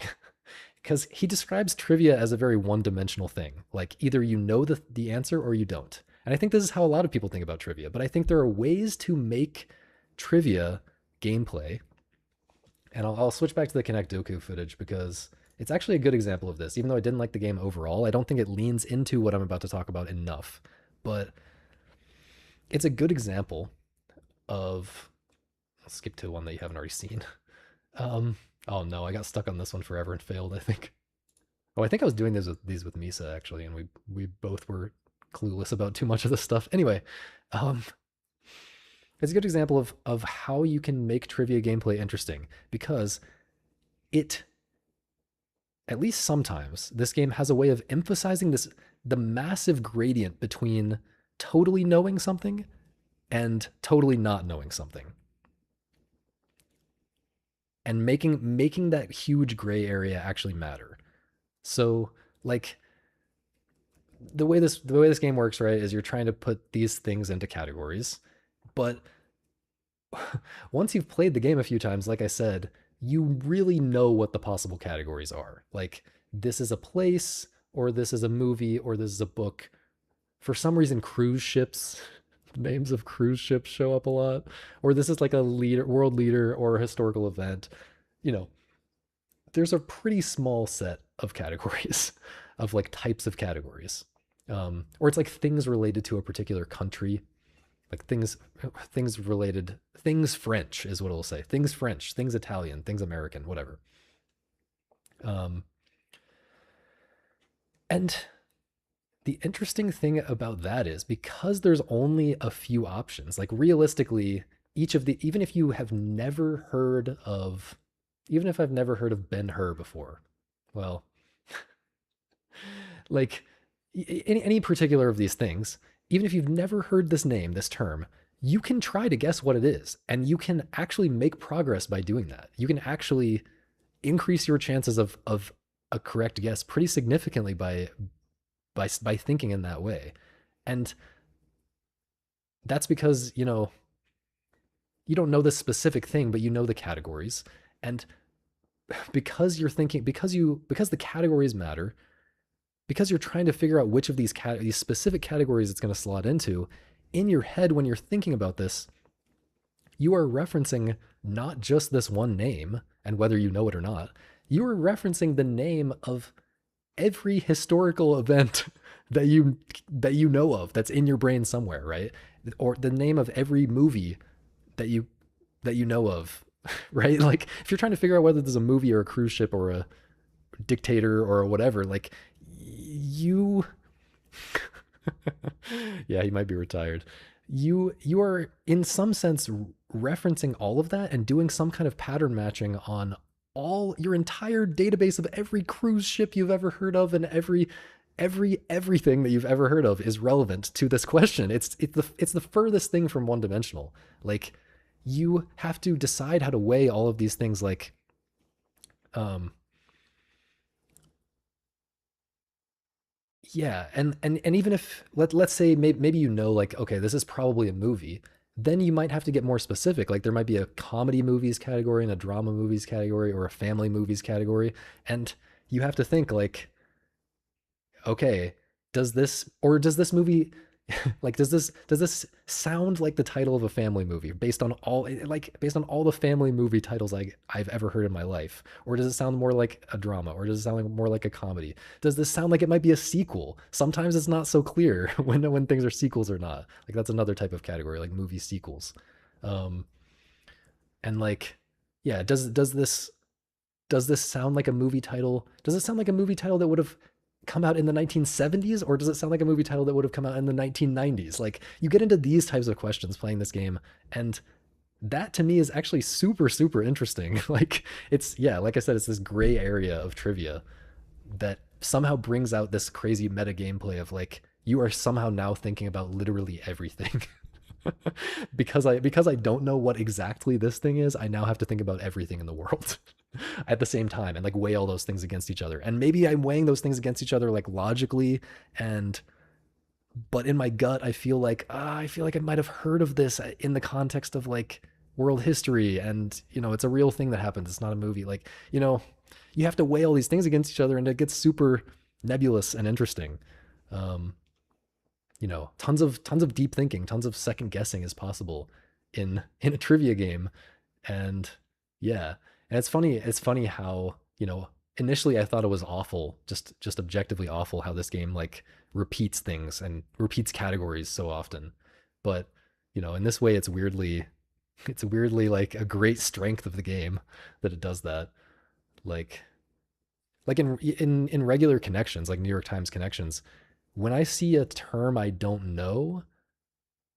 Because he describes trivia as a very one-dimensional thing. Like either you know the answer or you don't. And I think this is how a lot of people think about trivia. But I think there are ways to make trivia gameplay. And I'll switch back to the Connect Doku footage because it's actually a good example of this. Even though I didn't like the game overall, I don't think it leans into what I'm about to talk about enough. But it's a good example of. I'll skip to one that you haven't already seen. Oh no, I got stuck on this one forever and failed, I think. Oh, I think I was doing these with Misa actually, and we both were clueless about too much of this stuff. Anyway, um, it's a good example of how you can make trivia gameplay interesting because it, at least sometimes, this game has a way of emphasizing the massive gradient between totally knowing something and totally not knowing something. And making that huge gray area actually matter. So, like the way this game works, right, is you're trying to put these things into categories, but once you've played the game a few times, like I said, you really know what the possible categories are. Like this is a place, or this is a movie, or this is a book. For some reason, cruise ships, names of cruise ships show up a lot, or this is like a world leader, or a historical event. You know, there's a pretty small set of categories, of like types of categories, or it's like things related to a particular country, like things related, things French is what it'll say, things French, things Italian, things American, whatever. Um, and the interesting thing about that is because there's only a few options, like realistically, each of the, even if I've never heard of Ben Hur before, well, like any particular of these things, even if you've never heard this name, this term, you can try to guess what it is. And you can actually make progress by doing that. You can actually increase your chances of a correct guess pretty significantly by thinking in that way. And that's because, you don't know this specific thing, but you know the categories. And because you're thinking, because the categories matter, because you're trying to figure out which of these specific categories it's going to slot into, in your head when you're thinking about this, you are referencing not just this one name and whether you know it or not. You are referencing the name of every historical event that you know of that's in your brain somewhere, right? Or the name of every movie that you know of, right? Like if you're trying to figure out whether there's a movie or a cruise ship or a dictator or whatever, like you yeah, he might be retired. You are in some sense referencing all of that and doing some kind of pattern matching on all your entire database of every cruise ship you've ever heard of, and everything that you've ever heard of is relevant to this question. It's the furthest thing from one dimensional. Like you have to decide how to weigh all of these things, like yeah, and even if let's say maybe like, okay, this is probably a movie, then you might have to get more specific. Like there might be a comedy movies category and a drama movies category or a family movies category, and you have to think like, okay, does this movie like does this sound like the title of a family movie based on all the family movie titles I've ever heard in my life? Or does it sound more like a drama? Or does it sound like more like a comedy? Does this sound like it might be a sequel? Sometimes it's not so clear when things are sequels or not. Like that's another type of category, like movie sequels. Um and like, yeah, does this sound like a movie title? Does it sound like a movie title that would have come out in the 1970s, or does it sound like a movie title that would have come out in the 1990s? Like, you get into these types of questions playing this game, and that to me is actually super super interesting. Like, it's, yeah, like I said, it's this gray area of trivia that somehow brings out this crazy meta gameplay of like, you are somehow now thinking about literally everything. Because I don't know what exactly this thing is, I now have to think about everything in the world at the same time and like weigh all those things against each other. And maybe I'm weighing those things against each other like logically, and but in my gut I feel like I might have heard of this in the context of like world history, and it's a real thing that happens. It's not a movie. Like, you have to weigh all these things against each other, and it gets super nebulous and interesting. Um, tons of deep thinking, tons of second guessing is possible in a trivia game. And yeah, and it's funny how, initially I thought it was awful, just objectively awful how this game like repeats things and repeats categories so often. But, in this way it's weirdly like a great strength of the game that it does that. Like in regular connections, like New York Times connections, when I see a term I don't know,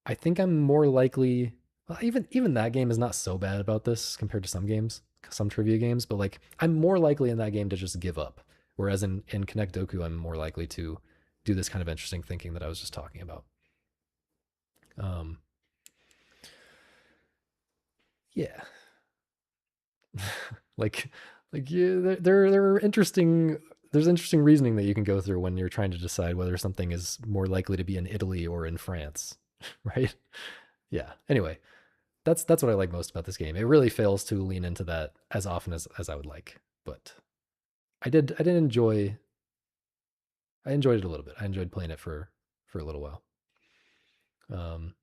I think I'm more likely. Well, even that game is not so bad about this compared to some games, some trivia games. But like, I'm more likely in that game to just give up, whereas in Connect Doku, I'm more likely to do this kind of interesting thinking that I was just talking about. Um, yeah, like yeah, there are interesting. There's interesting reasoning that you can go through when you're trying to decide whether something is more likely to be in Italy or in France, right? Yeah. Anyway, that's what I like most about this game. It really fails to lean into that as often as I would like, but I did enjoy. I enjoyed it a little bit. I enjoyed playing it for a little while. Um,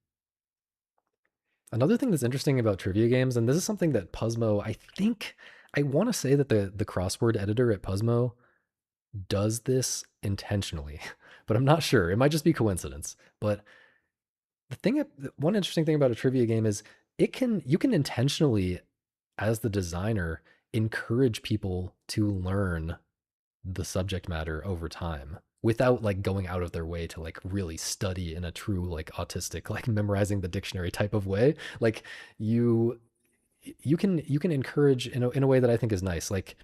Another thing that's interesting about trivia games, and this is something that Puzzmo, I want to say that the crossword editor at Puzzmo does this intentionally, but I'm not sure. It might just be coincidence. But one interesting thing about a trivia game is you can intentionally, as the designer, encourage people to learn the subject matter over time without like going out of their way to like really study in a true like autistic like memorizing the dictionary type of way. Like, you you can encourage in a way that I think is nice. Like,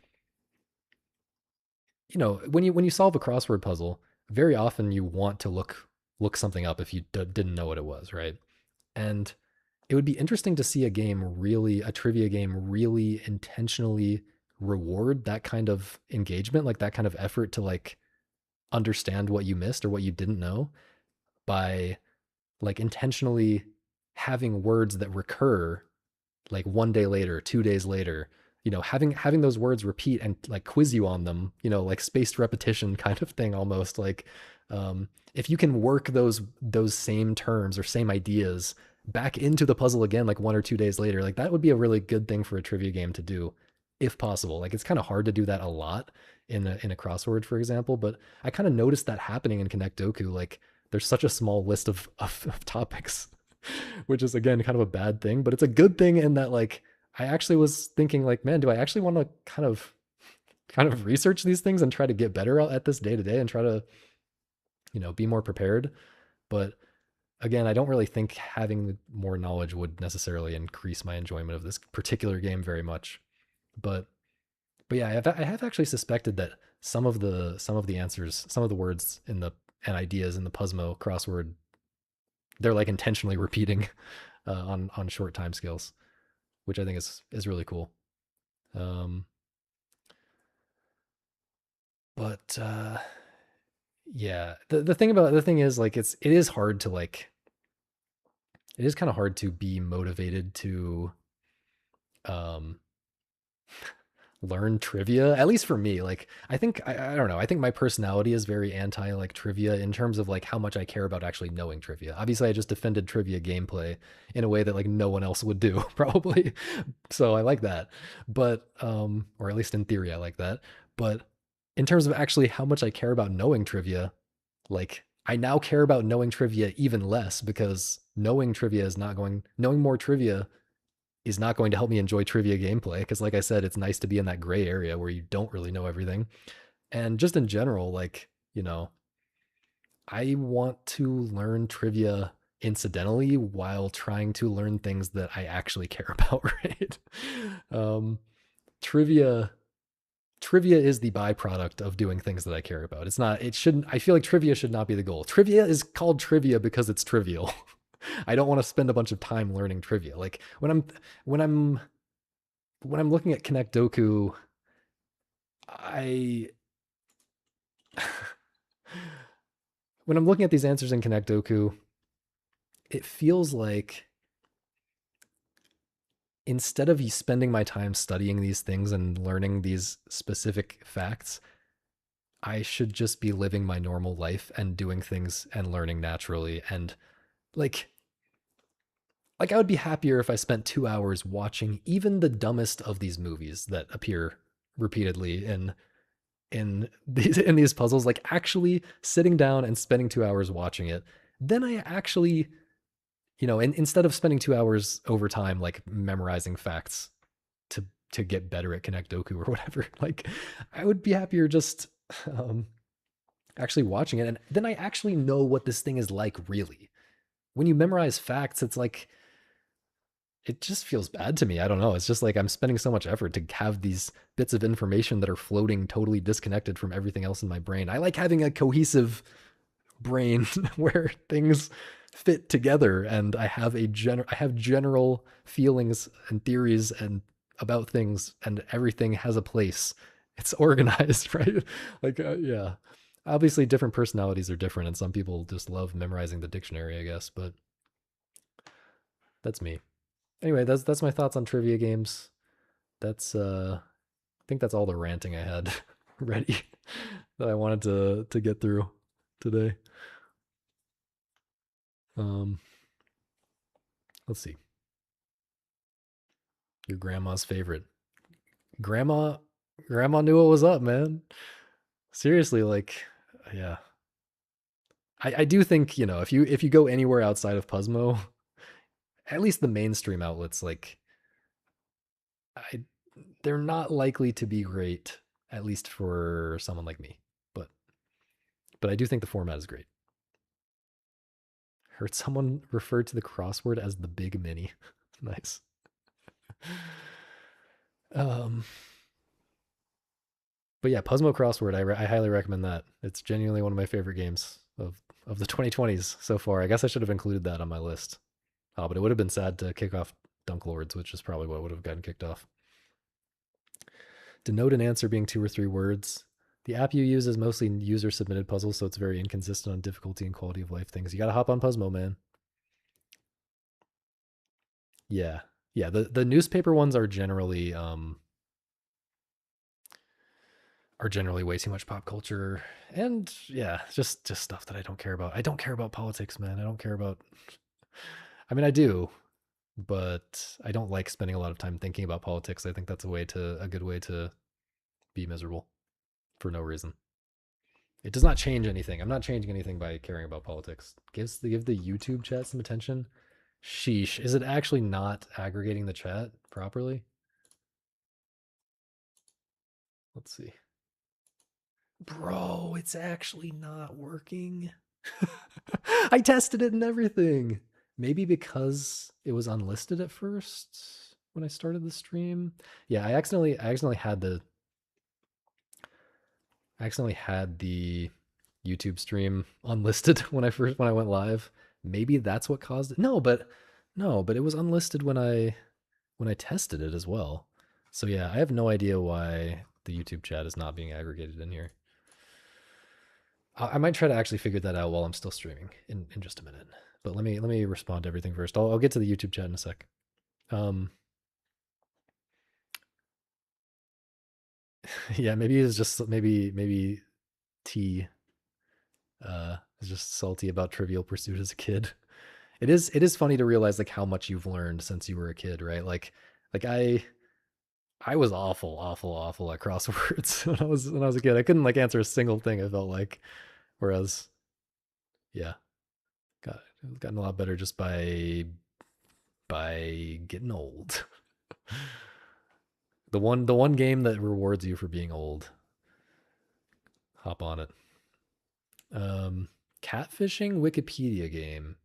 when you solve a crossword puzzle, very often you want to look something up if you didn't know what it was, right? And it would be interesting to see a trivia game really intentionally reward that kind of engagement, like that kind of effort to like understand what you missed or what you didn't know, by like intentionally having words that recur like 1 day later, 2 days later, having those words repeat and like quiz you on them, like spaced repetition kind of thing almost. Like, if you can work those same terms or same ideas back into the puzzle again, like 1 or 2 days later, like that would be a really good thing for a trivia game to do, if possible. Like, it's kind of hard to do that a lot in a crossword, for example, but I kind of noticed that happening in Connect Doku. Like, there's such a small list of topics, which is again kind of a bad thing, but it's a good thing in that like I actually was thinking like, man, do I actually want to kind of research these things and try to get better at this day to day and try to be more prepared. But again, I don't really think having more knowledge would necessarily increase my enjoyment of this particular game very much. But yeah, I have actually suspected that some of the answers, some of the words and ideas in the Puzzmo crossword, they're like intentionally repeating on short time scales, which I think is really cool. Um, but yeah, the thing is like it is kind of hard to be motivated to um learn trivia, at least for me. Like, I don't know, I think my personality is very anti like trivia in terms of like how much I care about actually knowing trivia. Obviously, I just defended trivia gameplay in a way that like no one else would do probably. So I like that. But or at least in theory I like that. But in terms of actually how much I care about knowing trivia, like I now care about knowing trivia even less, because knowing more trivia is not going to help me enjoy trivia gameplay, because like I said, it's nice to be in that gray area where you don't really know everything. And just in general, like you know, I want to learn trivia incidentally while trying to learn things that I actually care about, right? Um, trivia trivia is the byproduct of doing things that I care about. It's not, it shouldn't, I feel like trivia should not be the goal. Trivia is called trivia because it's trivial. I don't want to spend a bunch of time learning trivia. Like when I'm when I'm looking at Connect Doku, I when I'm looking at these answers in Connect Doku, it feels like instead of spending my time studying these things and learning these specific facts, I should just be living my normal life and doing things and learning naturally. And like, I would be happier if I spent 2 hours watching even the dumbest of these movies that appear repeatedly in these puzzles, like actually sitting down and spending 2 hours watching it. Then I actually, instead of spending 2 hours over time like memorizing facts to get better at Connect Doku or whatever, like I would be happier just um, actually watching it, and then I actually know what this thing is like really. When you memorize facts, it's like it just feels bad to me. I don't know. It's just like I'm spending so much effort to have these bits of information that are floating totally disconnected from everything else in my brain. I like having a cohesive brain where things fit together and I have general feelings and theories and about things and everything has a place. It's organized, right? Like yeah. Obviously different personalities are different and some people just love memorizing the dictionary, I guess, but that's me. Anyway, that's my thoughts on trivia games. That's I think that's all the ranting I had ready that I wanted to get through today. Um, let's see. Your grandma's favorite. Grandma grandma knew what was up, man. Seriously, like yeah. I do think, if you go anywhere outside of Puzzmo, at least the mainstream outlets, like I they're not likely to be great, at least for someone like me. But I do think the format is great. Heard someone refer to the crossword as the big mini. Nice. Um, but yeah, Puzzmo crossword. I highly recommend that. It's genuinely one of my favorite games of the 2020s so far. I guess I should have included that on my list. Oh, but it would have been sad to kick off Dunk Lords, which is probably what would have gotten kicked off. Denote an answer being 2 or 3 words. The app you use is mostly user submitted puzzles, so it's very inconsistent on difficulty and quality of life things. You got to hop on Puzzmo, man. Yeah, yeah. The newspaper ones are generally way too much pop culture, and yeah, just stuff that I don't care about. I don't care about politics, man. I don't care about. I mean, I do, but I don't like spending a lot of time thinking about politics. I think that's a good way to be miserable for no reason. It does not change anything. I'm not changing anything by caring about politics. Give the YouTube chat some attention. Sheesh. Is it actually not aggregating the chat properly? Let's see. Bro, it's actually not working. I tested it and everything. Maybe because it was unlisted at first when I started the stream. Yeah, I accidentally had the YouTube stream unlisted when I went live. Maybe that's what caused it. No, but it was unlisted when I tested it as well. So yeah, I have no idea why the YouTube chat is not being aggregated in here. I might try to actually figure that out while I'm still streaming in just a minute. But let me respond to everything first. I'll get to the YouTube chat in a sec. Um, yeah, maybe T is just salty about Trivial Pursuit as a kid. It is funny to realize like how much you've learned since you were a kid, right? Like I was awful at crosswords when I was a kid. I couldn't like answer a single thing. I felt like, whereas yeah, gotten a lot better just by getting old. The one game that rewards you for being old. Hop on it. Um, catfishing Wikipedia game.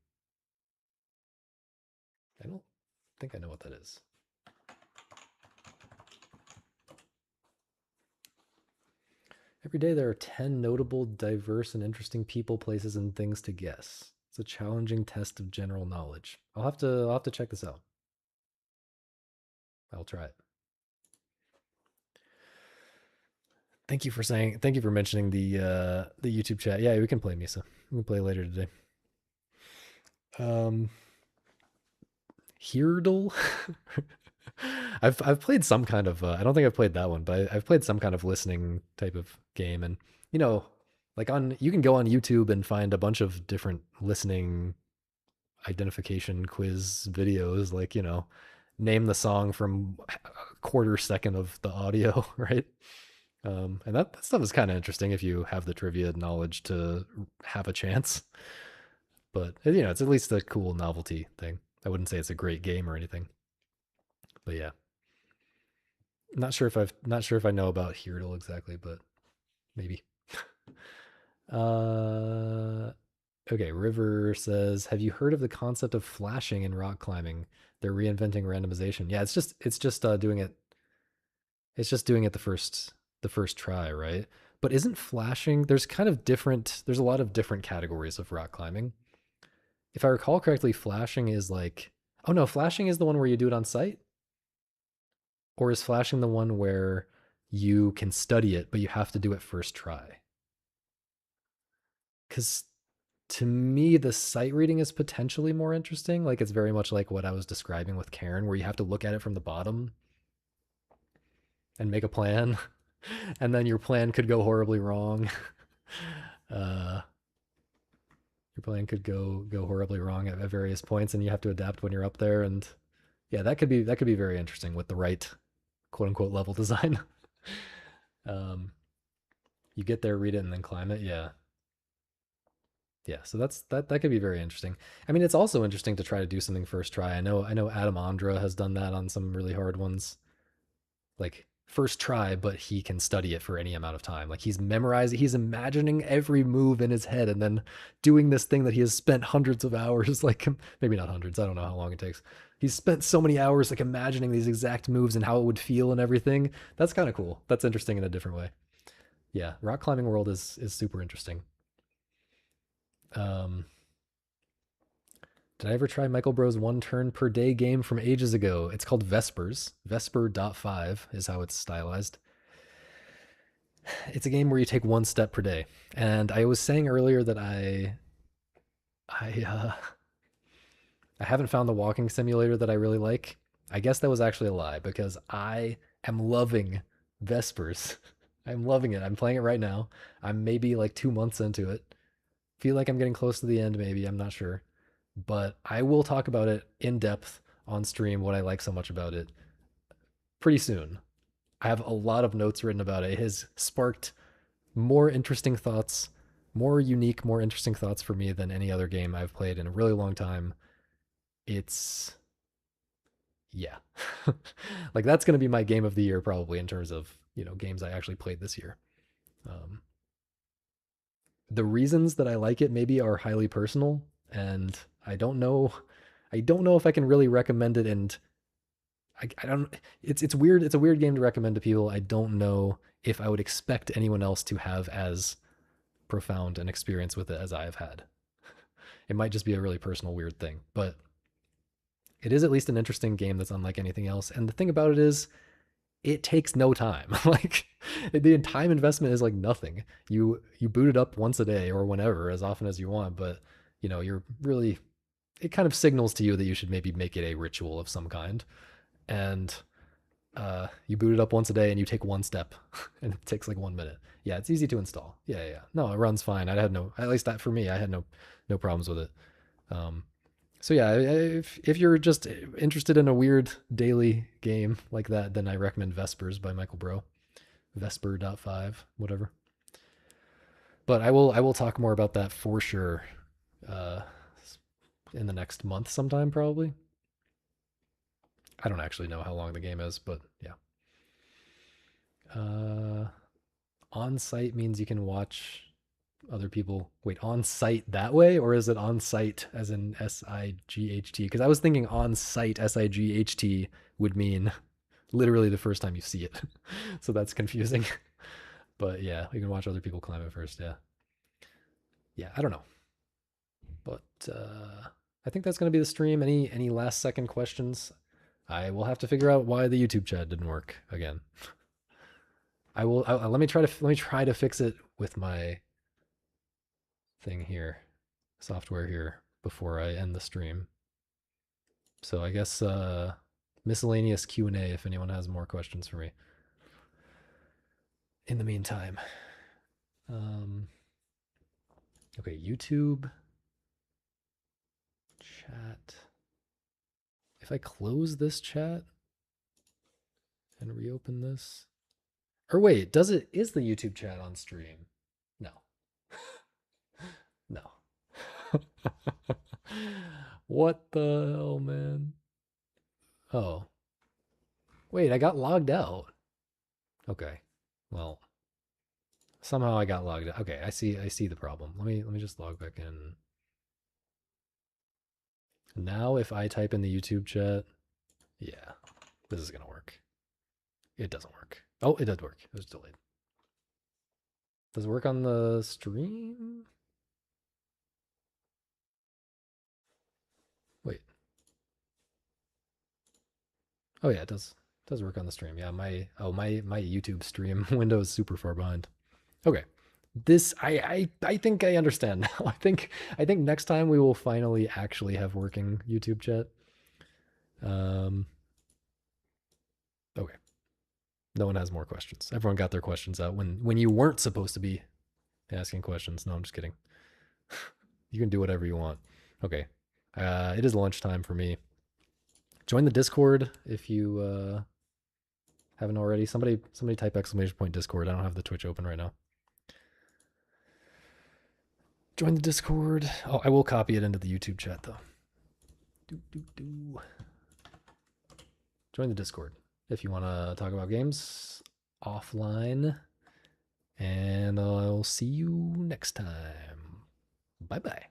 I don't think I know what that is. Every day there are 10 notable, diverse, and interesting people, places, and things to guess. It's a challenging test of general knowledge. I'll have to check this out. I'll try it. Thank you for mentioning the YouTube chat. Yeah, we can play Misa. We can play later today. Um Heardle. I've played some kind of I don't think I've played that one, but I've played some kind of listening type of game, and you know, like on you can go on YouTube and find a bunch of different listening identification quiz videos, like, name the song from a quarter second of the audio, right? And that stuff is kind of interesting if you have the trivia knowledge to have a chance. But it's at least a cool novelty thing. I wouldn't say it's a great game or anything, but yeah. Not sure if I know about Heardle exactly, but maybe. Uh, okay. River says, "Have you heard of the concept of flashing in rock climbing? They're reinventing randomization." Yeah, it's just doing it. It's just doing it the first try, right? But isn't flashing? There's a lot of different categories of rock climbing. If I recall correctly, flashing is like, oh no, flashing is the one where you do it on site, or is flashing the one where you can study it, but you have to do it first try? Because to me, the sight reading is potentially more interesting. Like it's very much like what I was describing with Karen, where you have to look at it from the bottom and make a plan, and then your plan could go horribly wrong. uh, your plan could go horribly wrong at various points, and you have to adapt when you're up there. And yeah, that could be very interesting with the right quote unquote level design. um, you get there, read it, and then climb it. Yeah, yeah. So that could be very interesting. I mean, it's also interesting to try to do something first try. I know Adam Andra has done that on some really hard ones, like first try, but he can study it for any amount of time. Like he's imagining every move in his head and then doing this thing that he has spent hundreds of hours, like maybe not hundreds, I don't know how long it takes. He's spent so many hours like imagining these exact moves and how it would feel and everything. That's kind of cool. That's interesting in a different way. Yeah, rock climbing world is super interesting. Um, did I ever try Michael Bro's one turn per day game from ages ago? It's called Vespers. Vesper.5 is how it's stylized. It's a game where you take one step per day. And I was saying earlier that I I haven't found the walking simulator that I really like. I guess that was actually a lie because I am loving Vespers. I'm loving it. I'm playing it right now. I'm maybe like 2 months into it. Feel like I'm getting close to the end, maybe. I'm not sure. But I will talk about it in depth on stream, what I like so much about it, pretty soon. I have a lot of notes written about it. It has sparked more interesting thoughts, more unique, more interesting thoughts for me than any other game I've played in a really long time. It's yeah. Like that's going to be my game of the year probably in terms of, games I actually played this year. Um, the reasons that I like it maybe are highly personal, and I don't know if I can really recommend it, and I don't it's weird. It's a weird game to recommend to people. I don't know if I would expect anyone else to have as profound an experience with it as I have had. It might just be a really personal weird thing, but it is at least an interesting game that's unlike anything else. And the thing about it is it takes no time. Like the time investment is like nothing. You boot it up once a day or whenever, as often as you want, but you're really it kind of signals to you that you should maybe make it a ritual of some kind. And you boot it up once a day and you take one step and it takes like 1 minute. Yeah, it's easy to install. Yeah, yeah. No, it runs fine. I had no, at least that for me, I had no problems with it. Um, so yeah, if you're just interested in a weird daily game like that, then I recommend Vespers by Michael Bro. Vesper.5, whatever. But I will talk more about that for sure uh, in the next month sometime probably. I don't actually know how long the game is, but yeah. Uh, on site means you can watch. other people. Wait, on site that way, or is it on site as in SIGHT? Because I was thinking on site SIGHT would mean literally the first time you see it. So that's confusing. But yeah, we can watch other people climb it first. Yeah. Yeah, I don't know. But I think that's going to be the stream. Any last second questions? I will have to figure out why the YouTube chat didn't work again. Let me try to fix it with my thing here, software here, before I end the stream. So I guess miscellaneous Q&A if anyone has more questions for me. In the meantime, okay, YouTube chat. If I close this chat and reopen this, or wait, is the YouTube chat on stream? No. No. What the hell, man? Oh. Wait, I got logged out. Okay. Well, somehow I got logged out. Okay, I see the problem. Let me just log back in. Now if I type in the YouTube chat, yeah, this is gonna work. It doesn't work. Oh, it did work. It was delayed. Does it work on the stream? Wait. Oh yeah, it does work on the stream. Yeah, my YouTube stream window is super far behind. Okay. This I think I understand now. I think next time we will finally actually have working YouTube chat. Okay. No one has more questions. Everyone got their questions out when you weren't supposed to be asking questions. No, I'm just kidding. You can do whatever you want. Okay. It is lunchtime for me. Join the Discord if you haven't already. Somebody type !Discord. I don't have the Twitch open right now. Join the Discord. Oh, I will copy it into the YouTube chat though. Join the Discord if you want to talk about games offline. And I'll see you next time. Bye bye.